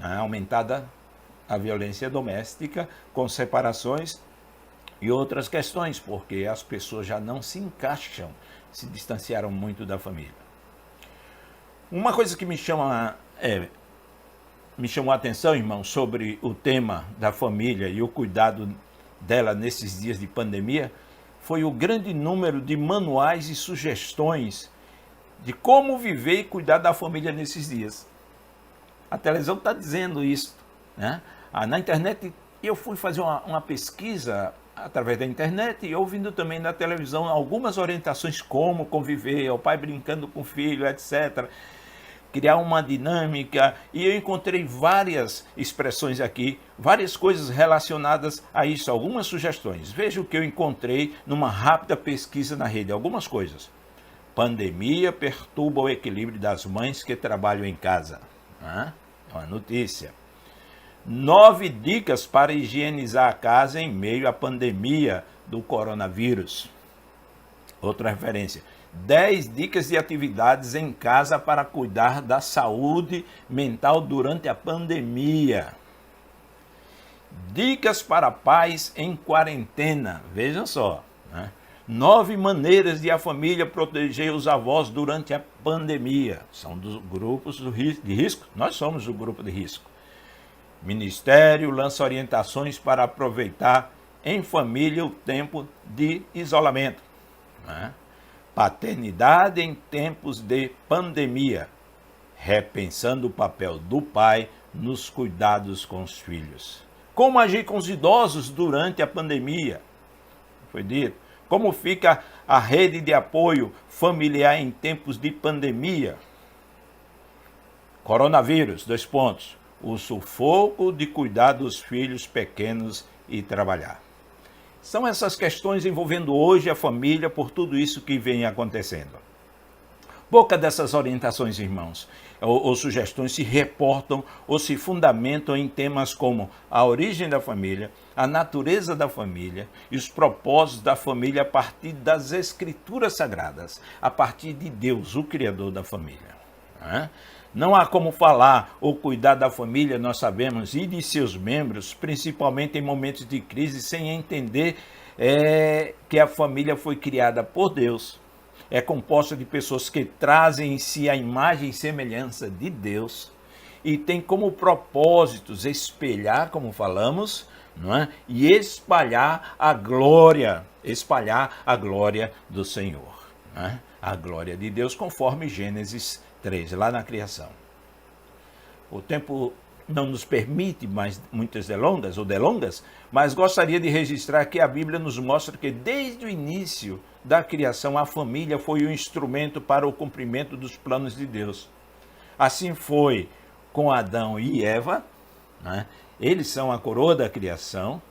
aumentada a violência doméstica, com separações e outras questões, porque as pessoas já não se encaixam, se distanciaram muito da família. Uma coisa que me chamou a atenção, irmão, sobre o tema da família e o cuidado dela nesses dias de pandemia, foi o grande número de manuais e sugestões de como viver e cuidar da família nesses dias. A televisão está dizendo isso, né? Na internet, eu fui fazer uma pesquisa através da internet e ouvindo também na televisão algumas orientações como conviver, o pai brincando com o filho, etc., criar uma dinâmica, e eu encontrei várias expressões aqui, várias coisas relacionadas a isso, algumas sugestões. Veja o que eu encontrei numa rápida pesquisa na rede, algumas coisas. Pandemia perturba o equilíbrio das mães que trabalham em casa. É uma notícia. 9 dicas para higienizar a casa em meio à pandemia do coronavírus. Outra referência. 10 dicas de atividades em casa para cuidar da saúde mental durante a pandemia. Dicas para pais em quarentena. Vejam só, né? 9 maneiras de a família proteger os avós durante a pandemia. São dos grupos de risco. Nós somos o grupo de risco. Ministério lança orientações para aproveitar em família o tempo de isolamento. Né? Paternidade em tempos de pandemia. Repensando o papel do pai nos cuidados com os filhos. Como agir com os idosos durante a pandemia? Foi dito. Como fica a rede de apoio familiar em tempos de pandemia? Coronavírus, 2 pontos. O sufoco de cuidar dos filhos pequenos e trabalhar. São essas questões envolvendo hoje a família por tudo isso que vem acontecendo. Pouca dessas orientações, irmãos, ou sugestões se reportam ou se fundamentam em temas como a origem da família, a natureza da família e os propósitos da família a partir das Escrituras Sagradas, a partir de Deus, o Criador da família. Não há como falar ou cuidar da família, nós sabemos, e de seus membros, principalmente em momentos de crise, sem entender que a família foi criada por Deus. É composta de pessoas que trazem em si a imagem e semelhança de Deus e tem como propósitos espelhar, como falamos, não é? E espalhar a glória do Senhor. Não é? A glória de Deus, conforme Gênesis 3, lá na criação. O tempo não nos permite mais muitas delongas, mas gostaria de registrar que a Bíblia nos mostra que desde o início da criação a família foi um instrumento para o cumprimento dos planos de Deus. Assim foi com Adão e Eva, né? Eles são a coroa da criação,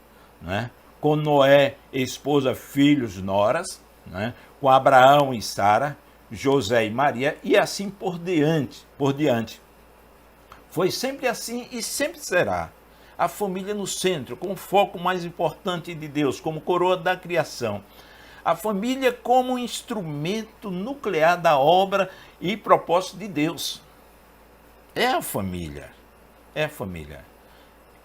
né? Com Noé, esposa, filhos, noras, né? Com Abraão e Sara, José e Maria, e assim por diante. Foi sempre assim e sempre será. A família no centro, com o foco mais importante de Deus, como coroa da criação. A família como instrumento nuclear da obra e propósito de Deus. É a família.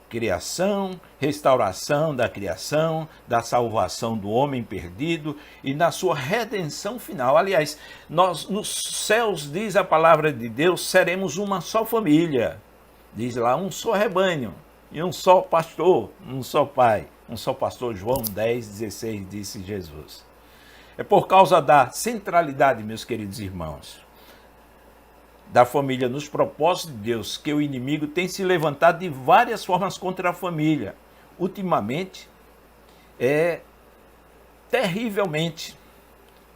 Criação, restauração da criação, da salvação do homem perdido e na sua redenção final. Aliás, nós nos céus, diz a palavra de Deus, seremos uma só família. Diz lá, um só rebanho e um só pastor, um só pai, um só pastor. João 10:16, disse Jesus. É por causa da centralidade, meus queridos irmãos, da família nos propósitos de Deus, que o inimigo tem se levantado de várias formas contra a família. Ultimamente, terrivelmente,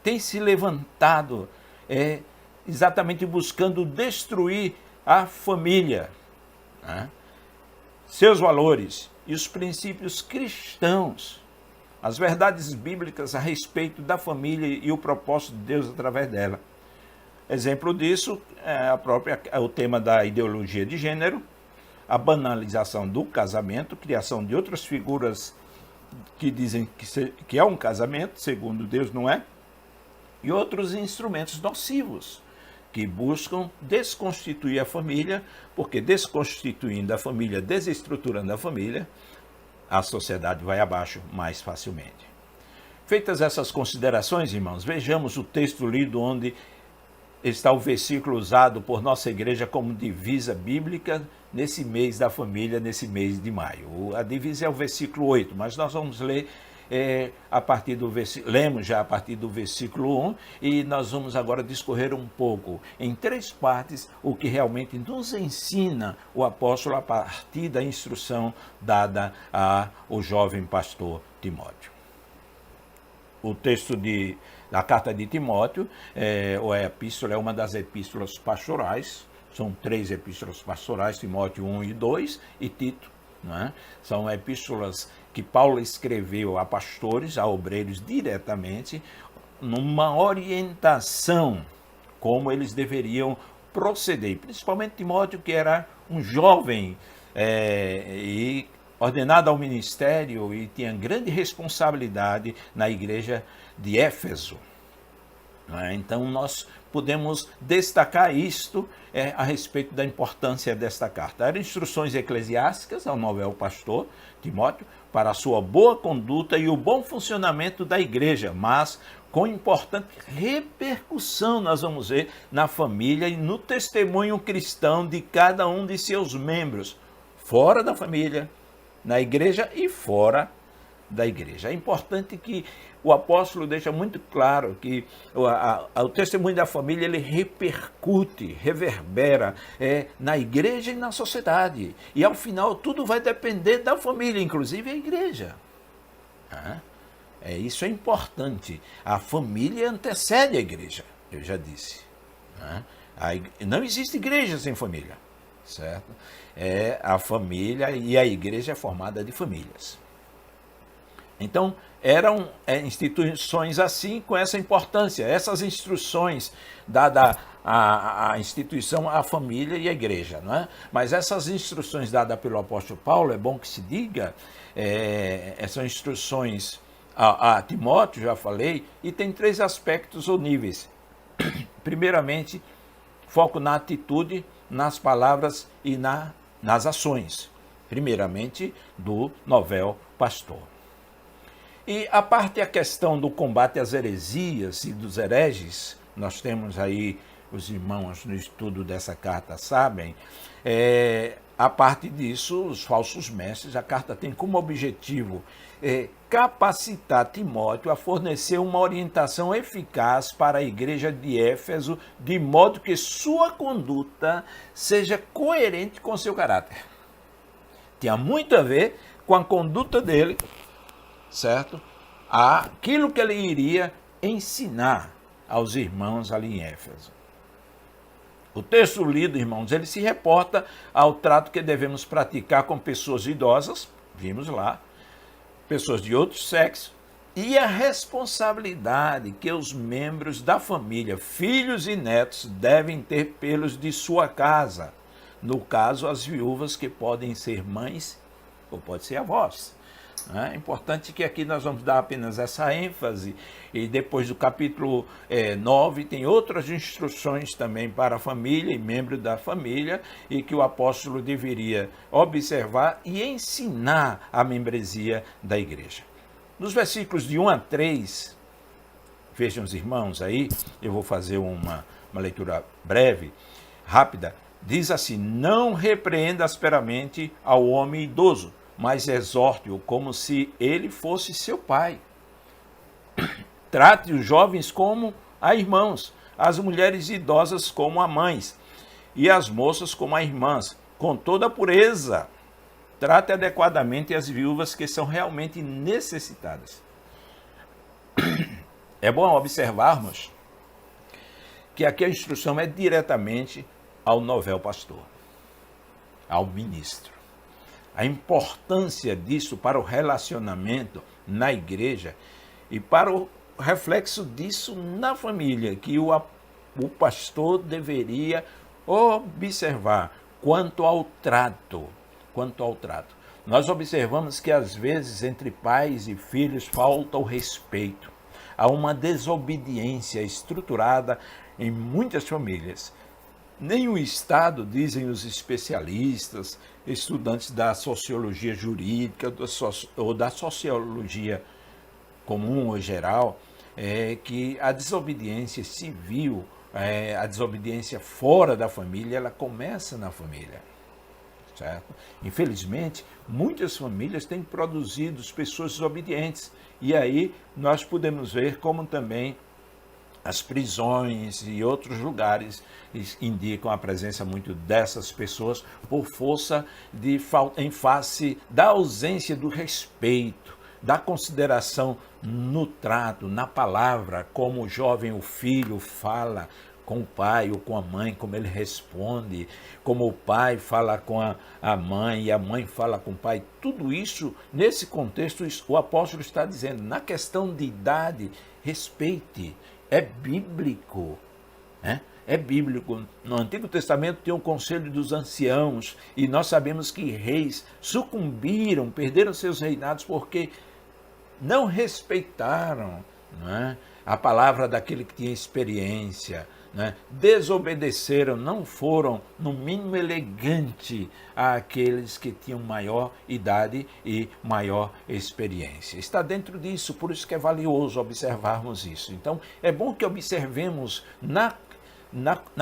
tem se levantado exatamente buscando destruir a família, né? Seus valores e os princípios cristãos, as verdades bíblicas a respeito da família e o propósito de Deus através dela. Exemplo disso é o tema da ideologia de gênero, a banalização do casamento, criação de outras figuras que dizem que é um casamento, segundo Deus não é, e outros instrumentos nocivos que buscam desconstituir a família, porque desconstituindo a família, desestruturando a família, a sociedade vai abaixo mais facilmente. Feitas essas considerações, irmãos, vejamos o texto lido onde está o versículo usado por nossa igreja como divisa bíblica nesse mês da família, nesse mês de maio. A divisa é o versículo 8, mas nós vamos ler lemos já a partir do versículo 1 e nós vamos agora discorrer um pouco em 3 partes o que realmente nos ensina o apóstolo a partir da instrução dada ao jovem pastor Timóteo. O texto da carta de Timóteo, ou a epístola, é uma das epístolas pastorais, são 3 epístolas pastorais, Timóteo 1 e 2 e Tito. Não é? São epístolas que Paulo escreveu a pastores, a obreiros diretamente, numa orientação como eles deveriam proceder, principalmente Timóteo, que era um jovem e ordenado ao ministério e tinha grande responsabilidade na igreja de Éfeso. Então nós podemos destacar isto a respeito da importância desta carta. Eram instruções eclesiásticas ao novo pastor Timóteo, para a sua boa conduta e o bom funcionamento da igreja, mas com importante repercussão, nós vamos ver, na família e no testemunho cristão de cada um de seus membros, fora da família, na igreja e fora da igreja. É importante que o apóstolo deixa muito claro que o testemunho da família ele repercute, reverbera na igreja e na sociedade. E ao final tudo vai depender da família, inclusive a igreja. Isso é importante. A família antecede a igreja, eu já disse. Não existe igreja sem família, certo? A família e a igreja é formada de famílias. Então, eram instituições assim, com essa importância, essas instruções dadas à instituição, à família e à igreja. Não é? Mas essas instruções dadas pelo apóstolo Paulo, é bom que se diga, essas instruções a Timóteo, já falei, e tem 3 aspectos ou níveis. Primeiramente, foco na atitude, nas palavras e nas ações. Primeiramente, do novel pastor. E a parte a questão do combate às heresias e dos hereges, nós temos aí, os irmãos no estudo dessa carta sabem, a parte disso, os falsos mestres, a carta tem como objetivo capacitar Timóteo a fornecer uma orientação eficaz para a igreja de Éfeso, de modo que sua conduta seja coerente com seu caráter. Tinha muito a ver com a conduta dele, certo? Aquilo que ele iria ensinar aos irmãos ali em Éfeso. O texto lido, irmãos, ele se reporta ao trato que devemos praticar com pessoas idosas, vimos lá, pessoas de outro sexo, e a responsabilidade que os membros da família, filhos e netos, devem ter pelos de sua casa. No caso, as viúvas que podem ser mães ou pode ser avós. É importante que aqui nós vamos dar apenas essa ênfase, e depois do capítulo 9 tem outras instruções também para a família e membros da família, e que o apóstolo deveria observar e ensinar a membresia da igreja. Nos versículos de 1 a 3, vejam os irmãos aí, eu vou fazer uma leitura breve, rápida, diz assim: não repreenda asperamente ao homem idoso, mas exorte-o como se ele fosse seu pai. Trate os jovens como a irmãos, as mulheres idosas como a mães, e as moças como a irmãs, com toda a pureza. Trate adequadamente as viúvas que são realmente necessitadas. É bom observarmos que aqui a instrução é diretamente ao novel pastor, ao ministro. A importância disso para o relacionamento na igreja e para o reflexo disso na família, que o pastor deveria observar quanto ao trato. Nós observamos que às vezes entre pais e filhos falta o respeito. Há uma desobediência estruturada em muitas famílias. Nem o Estado, dizem os especialistas, estudantes da sociologia jurídica ou da sociologia comum ou geral, que a desobediência civil, a desobediência fora da família, ela começa na família. Certo? Infelizmente, muitas famílias têm produzido pessoas desobedientes. E aí nós podemos ver como também as prisões e outros lugares indicam a presença muito dessas pessoas por força em face da ausência do respeito, da consideração no trato, na palavra, como o jovem, o filho fala com o pai ou com a mãe, como ele responde, como o pai fala com a mãe e a mãe fala com o pai. Tudo isso, nesse contexto, o apóstolo está dizendo, na questão de idade, respeite. É bíblico, né? É bíblico. No Antigo Testamento tem o conselho dos anciãos, e nós sabemos que reis sucumbiram, perderam seus reinados porque não respeitaram, não é? A palavra daquele que tinha experiência, né, desobedeceram, não foram, no mínimo, elegante àqueles que tinham maior idade e maior experiência. Está dentro disso, por isso que é valioso observarmos isso. Então, é bom que observemos na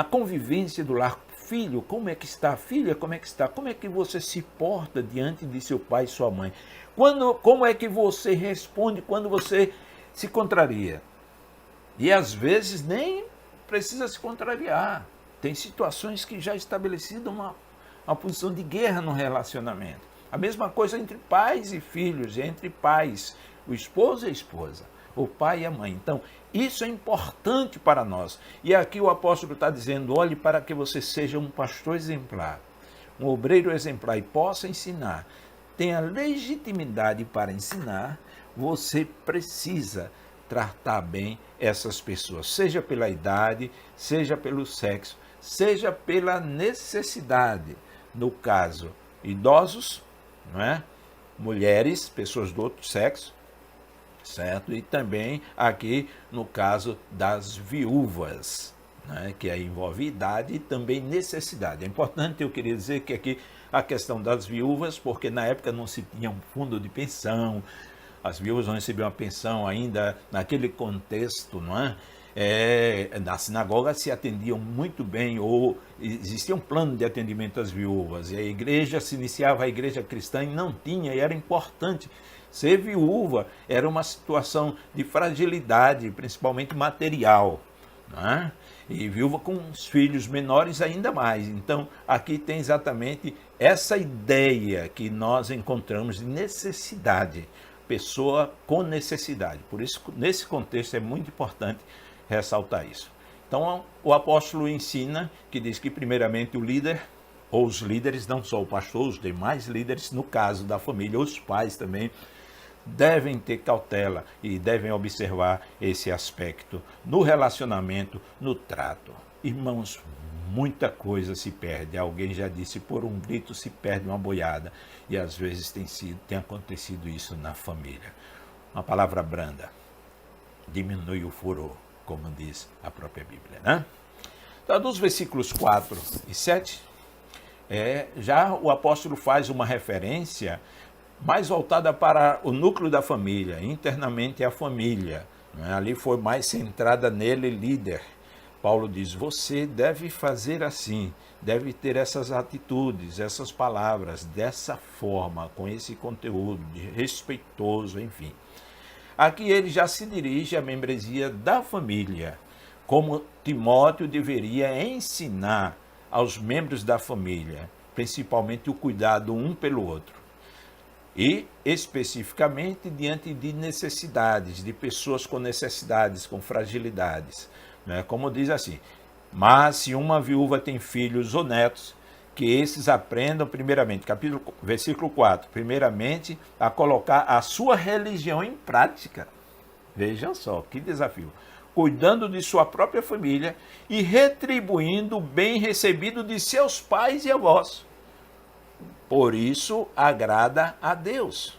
convivência do lar. Filho, como é que está? Filha, como é que está? Como é que você se porta diante de seu pai e sua mãe? Como é que você responde quando você se contraria? E às vezes nem precisa se contrariar. Tem situações que já estabelecidas uma posição de guerra no relacionamento. A mesma coisa entre pais e filhos, entre pais, o esposo e a esposa, o pai e a mãe. Então, isso é importante para nós. E aqui o apóstolo está dizendo, olhe para que você seja um pastor exemplar, um obreiro exemplar e possa ensinar, tenha legitimidade para ensinar, você precisa tratar bem essas pessoas, seja pela idade, seja pelo sexo, seja pela necessidade. No caso, idosos, não é? Mulheres, pessoas do outro sexo, certo? E também aqui no caso das viúvas, né? Que aí envolve idade e também necessidade. É importante, eu queria dizer que aqui a questão das viúvas, porque na época não se tinha um fundo de pensão, as viúvas não recebiam uma pensão ainda naquele contexto, não é? Na sinagoga se atendiam muito bem, ou existia um plano de atendimento às viúvas, e a igreja se iniciava, a igreja cristã, e não tinha, e era importante. Ser viúva era uma situação de fragilidade, principalmente material, não é? E viúva com os filhos menores ainda mais. Então, aqui tem exatamente essa ideia que nós encontramos de necessidade, pessoa com necessidade. Por isso, nesse contexto, é muito importante ressaltar isso. Então, o apóstolo ensina, que diz que primeiramente o líder, ou os líderes, não só o pastor, os demais líderes, no caso da família, os pais também, devem ter cautela e devem observar esse aspecto no relacionamento, no trato. Irmãos, muita coisa se perde. Alguém já disse, por um grito se perde uma boiada. E às vezes tem acontecido isso na família. Uma palavra branda diminui o furor, como diz a própria Bíblia, né? Então, dos versículos 4 e 7, já o apóstolo faz uma referência mais voltada para o núcleo da família, internamente a família, né? Ali foi mais centrada nele, líder. Paulo diz, você deve fazer assim, deve ter essas atitudes, essas palavras, dessa forma, com esse conteúdo, de respeitoso, enfim. Aqui ele já se dirige à membresia da família, como Timóteo deveria ensinar aos membros da família, principalmente o cuidado um pelo outro. E, especificamente, diante de necessidades, de pessoas com necessidades, com fragilidades. Né? Como diz assim, mas se uma viúva tem filhos ou netos, que esses aprendam primeiramente, versículo 4, primeiramente a colocar a sua religião em prática. Vejam só, que desafio. Cuidando de sua própria família e retribuindo o bem recebido de seus pais e avós. Por isso agrada a Deus.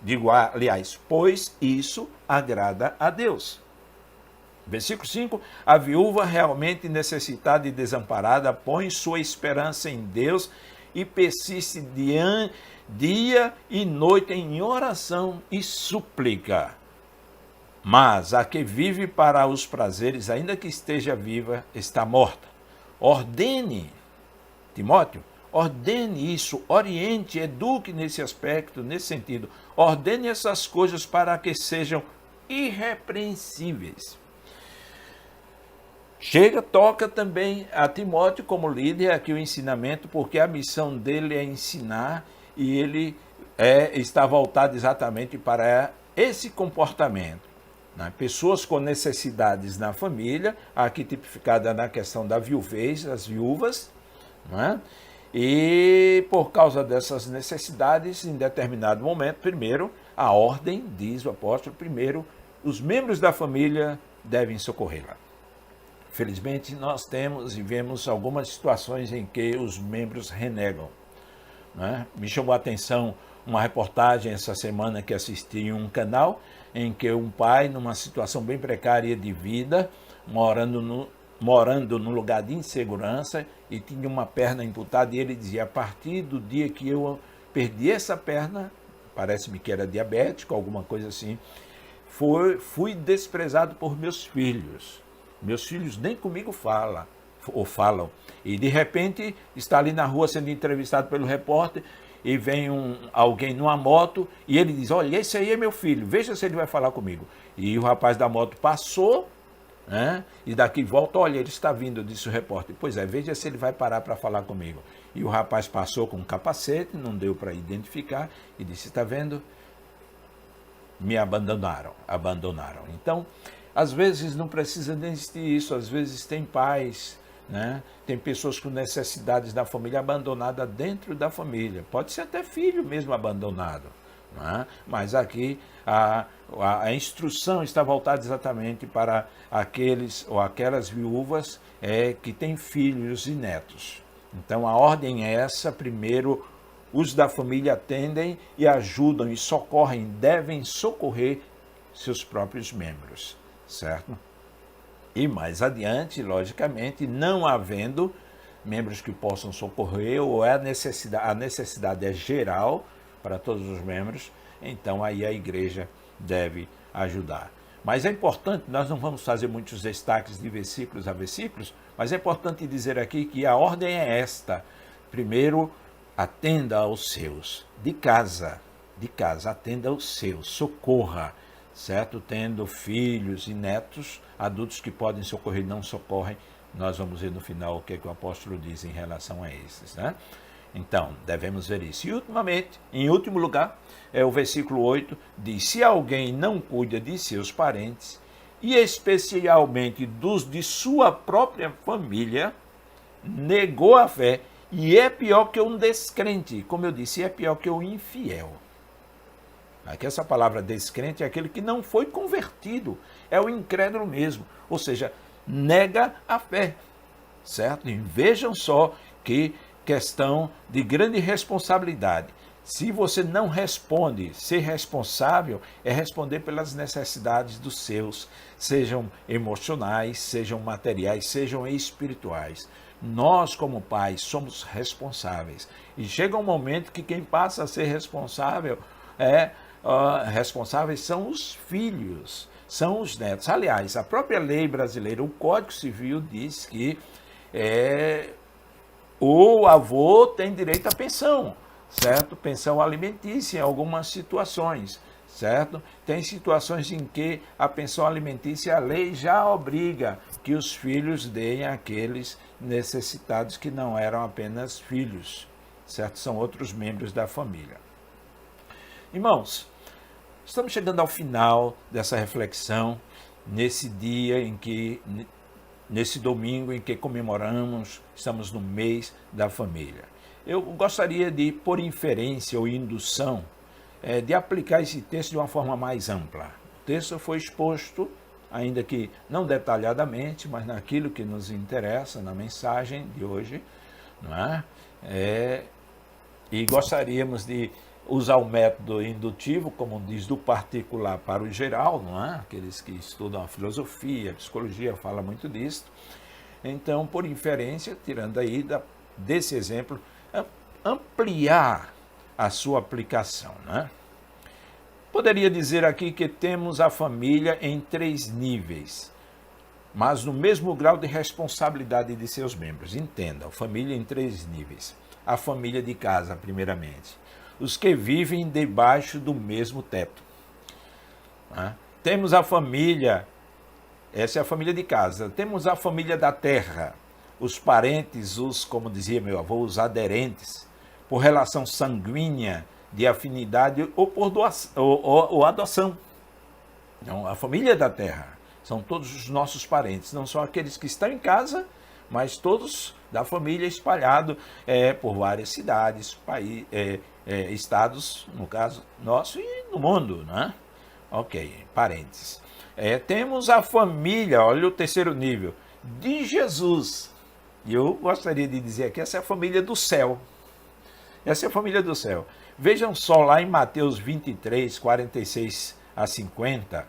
Digo, aliás, pois isso agrada a Deus. Versículo 5, a viúva realmente necessitada e desamparada põe sua esperança em Deus e persiste dia e noite em oração e súplica. Mas a que vive para os prazeres, ainda que esteja viva, está morta. Ordene, Timóteo, ordene isso, oriente, eduque nesse aspecto, nesse sentido. Ordene essas coisas para que sejam irrepreensíveis. Toca também a Timóteo como líder aqui o ensinamento, porque a missão dele é ensinar e ele está voltado exatamente para esse comportamento. Né? Pessoas com necessidades na família, aqui tipificada na questão da viuvez, as viúvas, né? E por causa dessas necessidades, em determinado momento, primeiro, a ordem, diz o apóstolo, primeiro, os membros da família devem socorrê-la. Felizmente, nós temos e vemos algumas situações em que os membros renegam. Né? Me chamou a atenção uma reportagem essa semana que assisti em um canal, em que um pai, numa situação bem precária de vida, morando morando num lugar de insegurança e tinha uma perna amputada, e ele dizia, a partir do dia que eu perdi essa perna, parece-me que era diabético, alguma coisa assim, fui desprezado por meus filhos. Meus filhos nem comigo falam. E de repente está ali na rua sendo entrevistado pelo repórter e vem alguém numa moto e ele diz, olha, esse aí é meu filho, veja se ele vai falar comigo. E o rapaz da moto passou, né? E daqui volta, olha, ele está vindo, disse o repórter. Pois é, veja se ele vai parar para falar comigo. E o rapaz passou com um capacete, não deu para identificar, e disse, está vendo? Me abandonaram. Então, às vezes não precisa nem existir isso, às vezes tem pais, né? Tem pessoas com necessidades da família abandonada dentro da família. Pode ser até filho mesmo abandonado. Não é? Mas aqui a instrução está voltada exatamente para aqueles ou aquelas viúvas que têm filhos e netos. Então a ordem é essa: primeiro, os da família atendem e ajudam e socorrem, devem socorrer seus próprios membros, certo? E mais adiante, logicamente, não havendo membros que possam socorrer, ou a necessidade é geral para todos os membros, então aí a igreja deve ajudar. Mas é importante, nós não vamos fazer muitos destaques de versículos a versículos, mas é importante dizer aqui que a ordem é esta: primeiro, atenda aos seus, de casa, atenda aos seus, socorra, certo? Tendo filhos e netos, adultos que podem socorrer, não socorrem, nós vamos ver no final o que o apóstolo diz em relação a esses, né? Então, devemos ver isso. E, em último lugar, o versículo 8 diz, se alguém não cuida de seus parentes, e especialmente dos de sua própria família, negou a fé, e é pior que um descrente. Como eu disse, é pior que um infiel. Aqui essa palavra descrente é aquele que não foi convertido, é o incrédulo mesmo, ou seja, nega a fé, certo? E vejam só que questão de grande responsabilidade. Se você não responde, ser responsável é responder pelas necessidades dos seus, sejam emocionais, sejam materiais, sejam espirituais. Nós, como pais, somos responsáveis. E chega um momento que quem passa a ser responsáveis são os filhos, são os netos. Aliás, a própria lei brasileira, o Código Civil diz que o avô tem direito à pensão, certo? Pensão alimentícia em algumas situações, certo? Tem situações em que a pensão alimentícia, a lei já obriga que os filhos deem àqueles necessitados que não eram apenas filhos, certo? São outros membros da família. Irmãos, estamos chegando ao final dessa reflexão, nesse dia em que, nesse domingo em que comemoramos, estamos no mês da família. Eu gostaria de, por inferência ou indução, de aplicar esse texto de uma forma mais ampla. O texto foi exposto, ainda que não detalhadamente, mas naquilo que nos interessa, na mensagem de hoje, não é? E gostaríamos de usar o método indutivo, como diz, do particular para o geral, não é? Aqueles que estudam a filosofia, a psicologia, falam muito disso. Então, por inferência, tirando aí desse exemplo, ampliar a sua aplicação, né? Poderia dizer aqui que temos a família em 3 níveis, mas no mesmo grau de responsabilidade de seus membros. Entenda, a família em 3 níveis. A família de casa, primeiramente. Os que vivem debaixo do mesmo teto. Temos a família, essa é a família de casa. Temos a família da terra, os parentes, como dizia meu avô, os aderentes, por relação sanguínea, de afinidade ou por doação, ou adoção. Então, a família da terra são todos os nossos parentes, não só aqueles que estão em casa, mas todos da família espalhados por várias cidades, estados, no caso nosso, e no mundo, né? Ok, parentes. Temos a família, olha o terceiro nível, de Jesus. E eu gostaria de dizer que essa é a família do céu. Essa é a família do céu. Vejam só lá em Mateus 23, 46 a 50,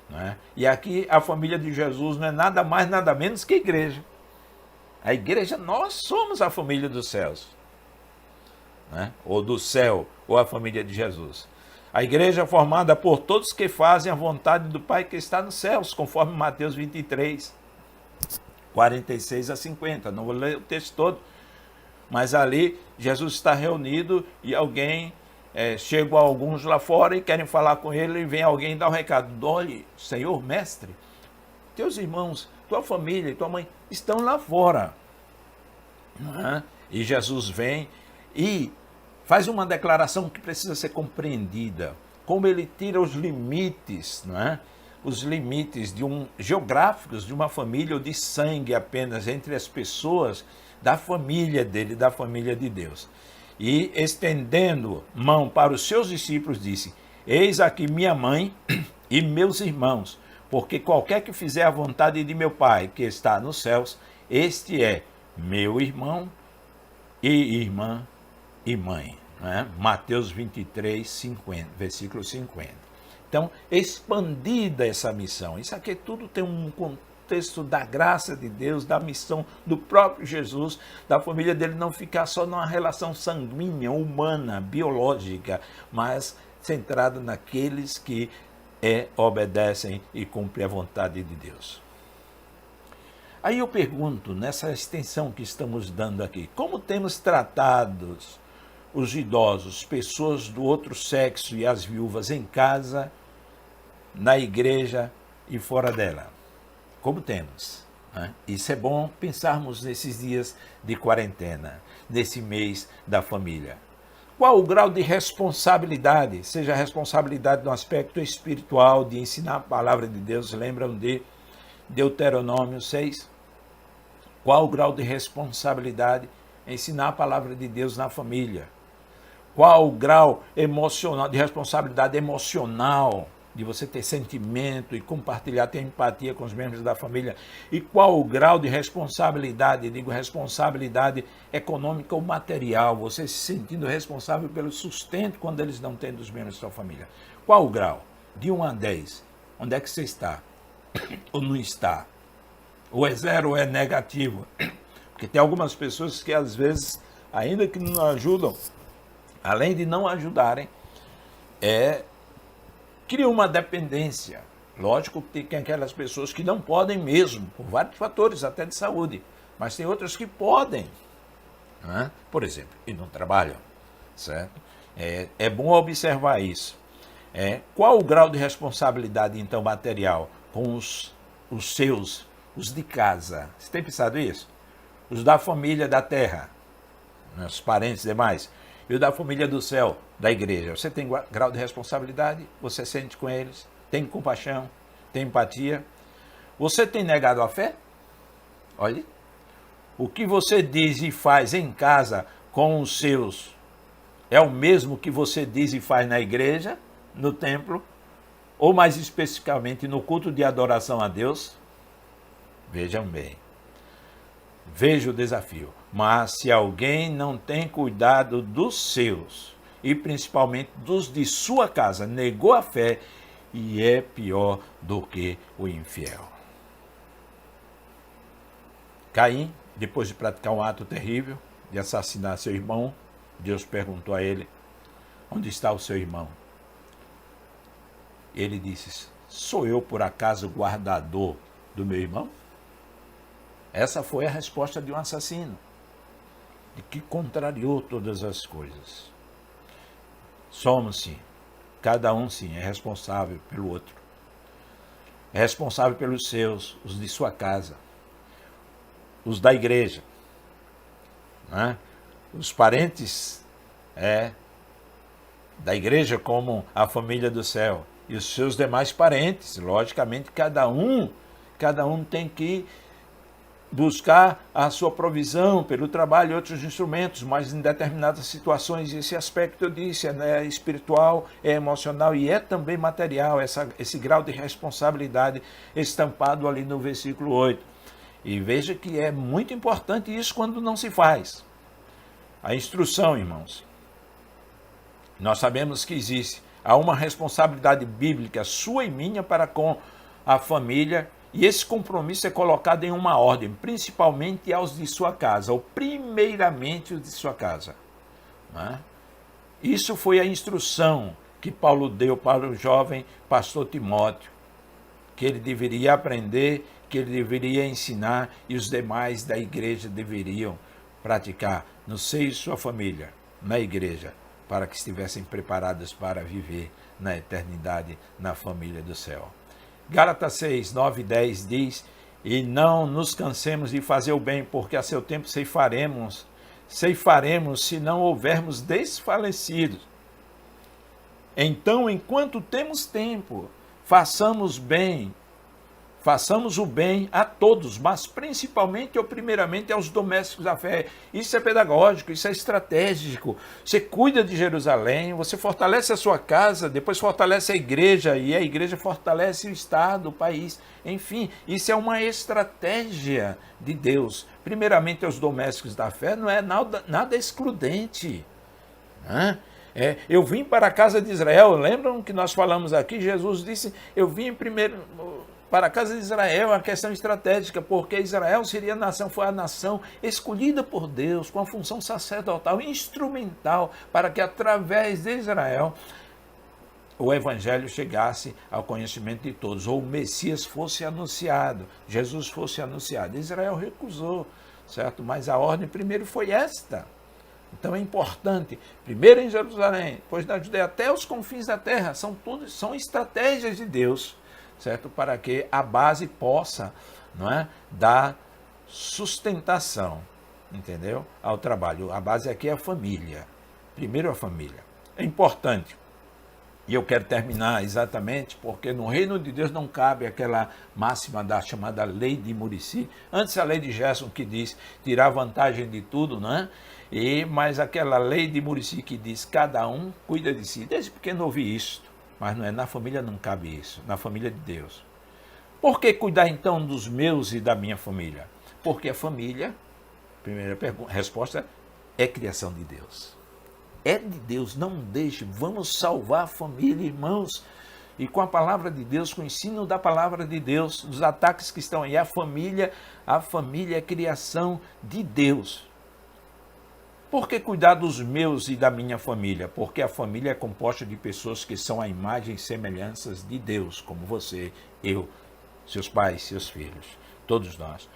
Não é? E aqui a família de Jesus não é nada mais, nada menos que a igreja. A igreja, nós somos a família dos céus. Né? Ou do céu, ou a família de Jesus. A igreja é formada por todos que fazem a vontade do Pai que está nos céus, conforme Mateus 23, 46 a 50. Não vou ler o texto todo, mas ali Jesus está reunido e alguém, chegam alguns lá fora e querem falar com ele, e vem alguém dar o recado: olhe, Senhor, mestre, teus irmãos, tua família e tua mãe estão lá fora. Né? E Jesus vem e faz uma declaração que precisa ser compreendida, como ele tira os limites, não é? Os limites geográficos de uma família ou de sangue apenas entre as pessoas da família dele, da família de Deus. E estendendo mão para os seus discípulos, disse: eis aqui minha mãe e meus irmãos, porque qualquer que fizer a vontade de meu Pai que está nos céus, este é meu irmão e irmã e mãe. Né? Mateus 23, 50, versículo 50. Então, expandida essa missão. Isso aqui tudo tem um contexto da graça de Deus, da missão do próprio Jesus, da família dele não ficar só numa relação sanguínea, humana, biológica, mas centrada naqueles que obedecem e cumprem a vontade de Deus. Aí eu pergunto, nessa extensão que estamos dando aqui, como temos tratado os idosos, pessoas do outro sexo e as viúvas em casa, na igreja e fora dela? Como temos? Né? Isso é bom pensarmos nesses dias de quarentena, nesse mês da família. Qual o grau de responsabilidade, seja a responsabilidade no aspecto espiritual, de ensinar a palavra de Deus, lembram de Deuteronômio 6? Qual o grau de responsabilidade em ensinar a palavra de Deus na família? Qual o grau emocional, de responsabilidade emocional, de você ter sentimento e compartilhar, ter empatia com os membros da família? E qual o grau de responsabilidade, digo responsabilidade econômica ou material, você se sentindo responsável pelo sustento quando eles não têm dos membros da sua família? Qual o grau? De 1 a 10. Onde é que você está? Ou não está? Ou é 0 ou é negativo? Porque tem algumas pessoas que às vezes, ainda que não ajudam, além de não ajudarem, criam uma dependência. Lógico que tem aquelas pessoas que não podem mesmo, por vários fatores, até de saúde, mas tem outras que podem, né? Por exemplo, e não trabalham, certo? É bom observar isso. Qual o grau de responsabilidade, então, material com os seus, os de casa? Você tem pensado isso? Os da família da terra, né? Os parentes demais, e o da família do céu, da igreja. Você tem grau de responsabilidade? Você sente com eles? Tem compaixão? Tem empatia? Você tem negado a fé? Olhe, o que você diz e faz em casa com os seus é o mesmo que você diz e faz na igreja, no templo, ou mais especificamente no culto de adoração a Deus? Vejam bem. Veja o desafio. Mas se alguém não tem cuidado dos seus, e principalmente dos de sua casa, negou a fé e é pior do que o infiel. Caim, depois de praticar um ato terrível, de assassinar seu irmão, Deus perguntou a ele: onde está o seu irmão? Ele disse: sou eu por acaso guardador do meu irmão? Essa foi a resposta de um assassino, de que contrariou todas as coisas. Somos sim, cada um sim, é responsável pelo outro. É responsável pelos seus, os de sua casa, os da igreja, né? Os parentes da igreja como a família do céu, e os seus demais parentes. Logicamente, cada um tem que buscar a sua provisão pelo trabalho e outros instrumentos, mas em determinadas situações esse aspecto, eu disse, é espiritual, é emocional e é também material, esse grau de responsabilidade estampado ali no versículo 8. E veja que é muito importante isso quando não se faz. A instrução, irmãos. Nós sabemos que há uma responsabilidade bíblica, sua e minha, para com a família, e esse compromisso é colocado em uma ordem, principalmente aos de sua casa, ou primeiramente os de sua casa. Não é? Isso foi a instrução que Paulo deu para o jovem pastor Timóteo, que ele deveria aprender, que ele deveria ensinar e os demais da igreja deveriam praticar no seio de sua família, na igreja, para que estivessem preparados para viver na eternidade na família do céu. Gálatas 6, 9 e 10 diz: e não nos cansemos de fazer o bem, porque a seu tempo ceifaremos se não houvermos desfalecido. Então, enquanto temos tempo, façamos o bem a todos, mas principalmente ou primeiramente aos domésticos da fé. Isso é pedagógico, isso é estratégico. Você cuida de Jerusalém, você fortalece a sua casa, depois fortalece a igreja, e a igreja fortalece o Estado, o país. Enfim, isso é uma estratégia de Deus. Primeiramente aos domésticos da fé não é nada excludente. Eu vim para a casa de Israel. Lembram que nós falamos aqui? Jesus disse, eu vim primeiro para a casa de Israel, uma questão estratégica, porque Israel seria a nação, foi a nação escolhida por Deus, com a função sacerdotal, instrumental, para que através de Israel o evangelho chegasse ao conhecimento de todos, ou o Messias fosse anunciado, Jesus fosse anunciado. Israel recusou, certo? Mas a ordem primeiro foi esta. Então é importante, primeiro em Jerusalém, depois na Judeia, até os confins da terra, são estratégias de Deus, certo? Para que a base possa, não é, dar sustentação, entendeu? Ao trabalho. A base aqui é a família. Primeiro a família. É importante. E eu quero terminar exatamente porque no reino de Deus não cabe aquela máxima da chamada lei de Muricy. Antes a lei de Gerson que diz tirar vantagem de tudo, não é? Mas aquela lei de Muricy que diz cada um cuida de si. Desde pequeno ouvi isso. Mas não é, na família não cabe isso, na família de Deus. Por que cuidar então dos meus e da minha família? Porque a família, primeira resposta, é criação de Deus. É de Deus, não deixe, vamos salvar a família, irmãos. E com a palavra de Deus, com o ensino da palavra de Deus, dos ataques que estão aí, a família é criação de Deus. Por que cuidar dos meus e da minha família? Porque a família é composta de pessoas que são a imagem e semelhanças de Deus, como você, eu, seus pais, seus filhos, todos nós.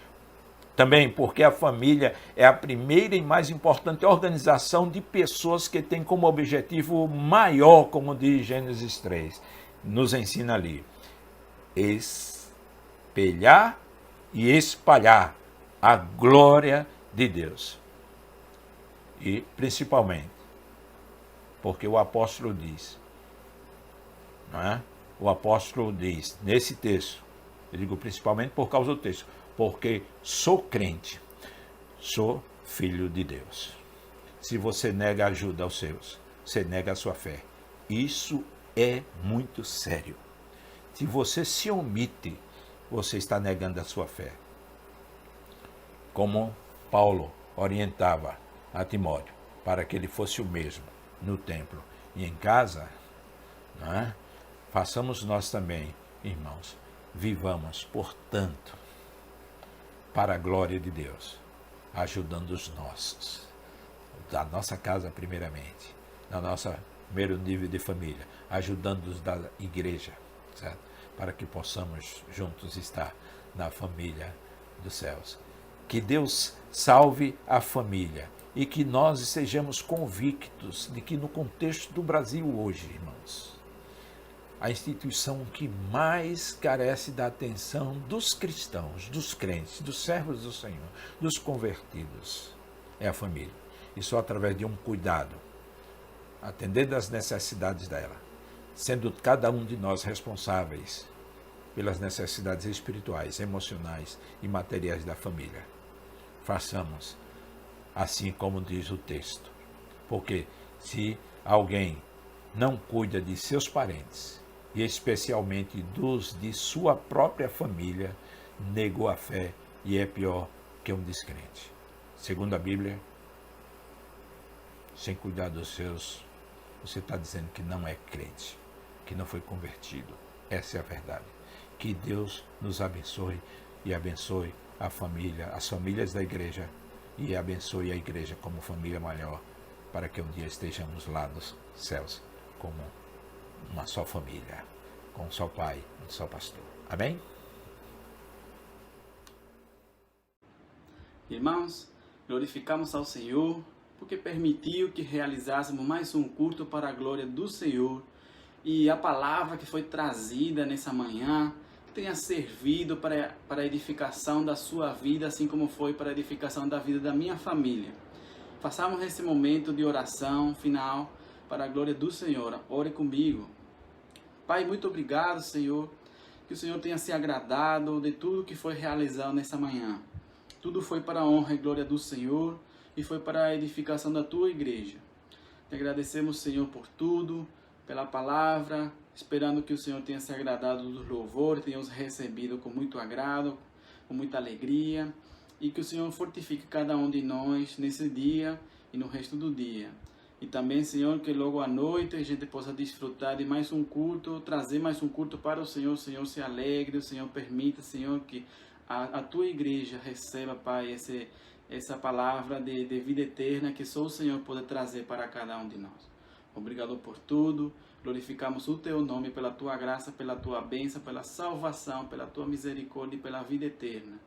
Também porque a família é a primeira e mais importante organização de pessoas que tem como objetivo maior, como diz Gênesis 3, nos ensina ali, espelhar e espalhar a glória de Deus. E principalmente, porque o apóstolo diz, não é? O apóstolo diz, nesse texto, eu digo principalmente por causa do texto, porque sou crente, sou filho de Deus. Se você nega ajuda aos seus, você nega a sua fé. Isso é muito sério. Se você se omite, você está negando a sua fé. Como Paulo orientava a Timóteo, para que ele fosse o mesmo no templo e em casa, não é? Façamos nós também, irmãos, vivamos, portanto, para a glória de Deus, ajudando os nossos, da nossa casa primeiramente, na nossa primeiro nível de família, ajudando os da igreja, certo? Para que possamos juntos estar na família dos céus. Que Deus salve a família e que nós estejamos convictos de que no contexto do Brasil hoje, irmãos, a instituição que mais carece da atenção dos cristãos, dos crentes, dos servos do Senhor, dos convertidos, é a família. E só através de um cuidado, atendendo às necessidades dela, sendo cada um de nós responsáveis pelas necessidades espirituais, emocionais e materiais da família. Façamos assim como diz o texto. Porque se alguém não cuida de seus parentes, e especialmente dos de sua própria família, negou a fé e é pior que um descrente. Segundo a Bíblia, sem cuidar dos seus, você está dizendo que não é crente, que não foi convertido. Essa é a verdade. Que Deus nos abençoe e abençoe a família, as famílias da igreja, e abençoe a igreja como família maior, para que um dia estejamos lá nos céus como uma só família, com um só pai, um só pastor. Amém? Irmãos, glorificamos ao Senhor porque permitiu que realizássemos mais um culto para a glória do Senhor, e a palavra que foi trazida nessa manhã tenha servido para a edificação da sua vida, assim como foi para a edificação da vida da minha família. Façamos esse momento de oração final para a glória do Senhor. Ore comigo. Pai, muito obrigado, Senhor, que o Senhor tenha se agradado de tudo que foi realizado nessa manhã. Tudo foi para a honra e glória do Senhor e foi para a edificação da tua igreja. Te agradecemos, Senhor, por tudo, pela palavra, esperando que o Senhor tenha se agradado dos louvores, tenha os recebido com muito agrado, com muita alegria, e que o Senhor fortifique cada um de nós nesse dia e no resto do dia. E também, Senhor, que logo à noite a gente possa desfrutar de mais um culto, trazer mais um culto para o Senhor se alegre, o Senhor permita, Senhor, que a tua igreja receba, Pai, essa palavra de vida eterna que só o Senhor pode trazer para cada um de nós. Obrigado por tudo, glorificamos o teu nome pela tua graça, pela tua bênção, pela salvação, pela tua misericórdia e pela vida eterna.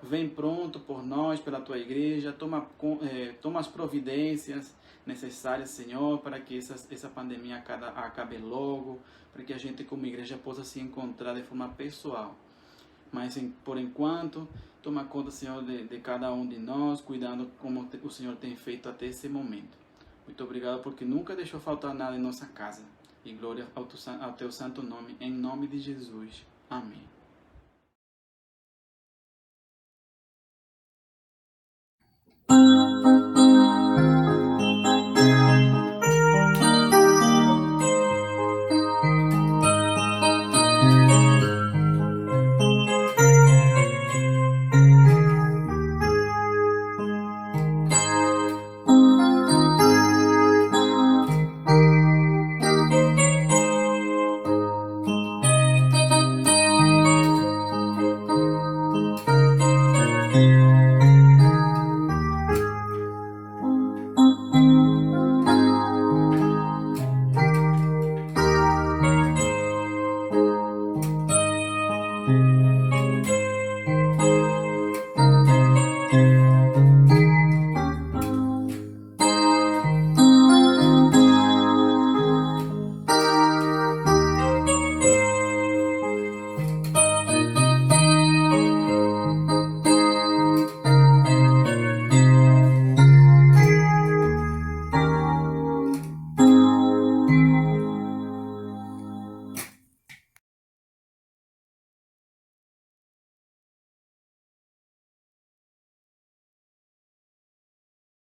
Vem pronto por nós, pela tua igreja, toma as providências necessárias, Senhor, para que essa pandemia acabe logo, para que a gente como igreja possa se encontrar de forma pessoal. Mas por enquanto, toma conta, Senhor, de cada um de nós, cuidando como o Senhor tem feito até esse momento. Muito obrigado porque nunca deixou faltar nada em nossa casa. E glória ao teu santo nome, em nome de Jesus. Amém.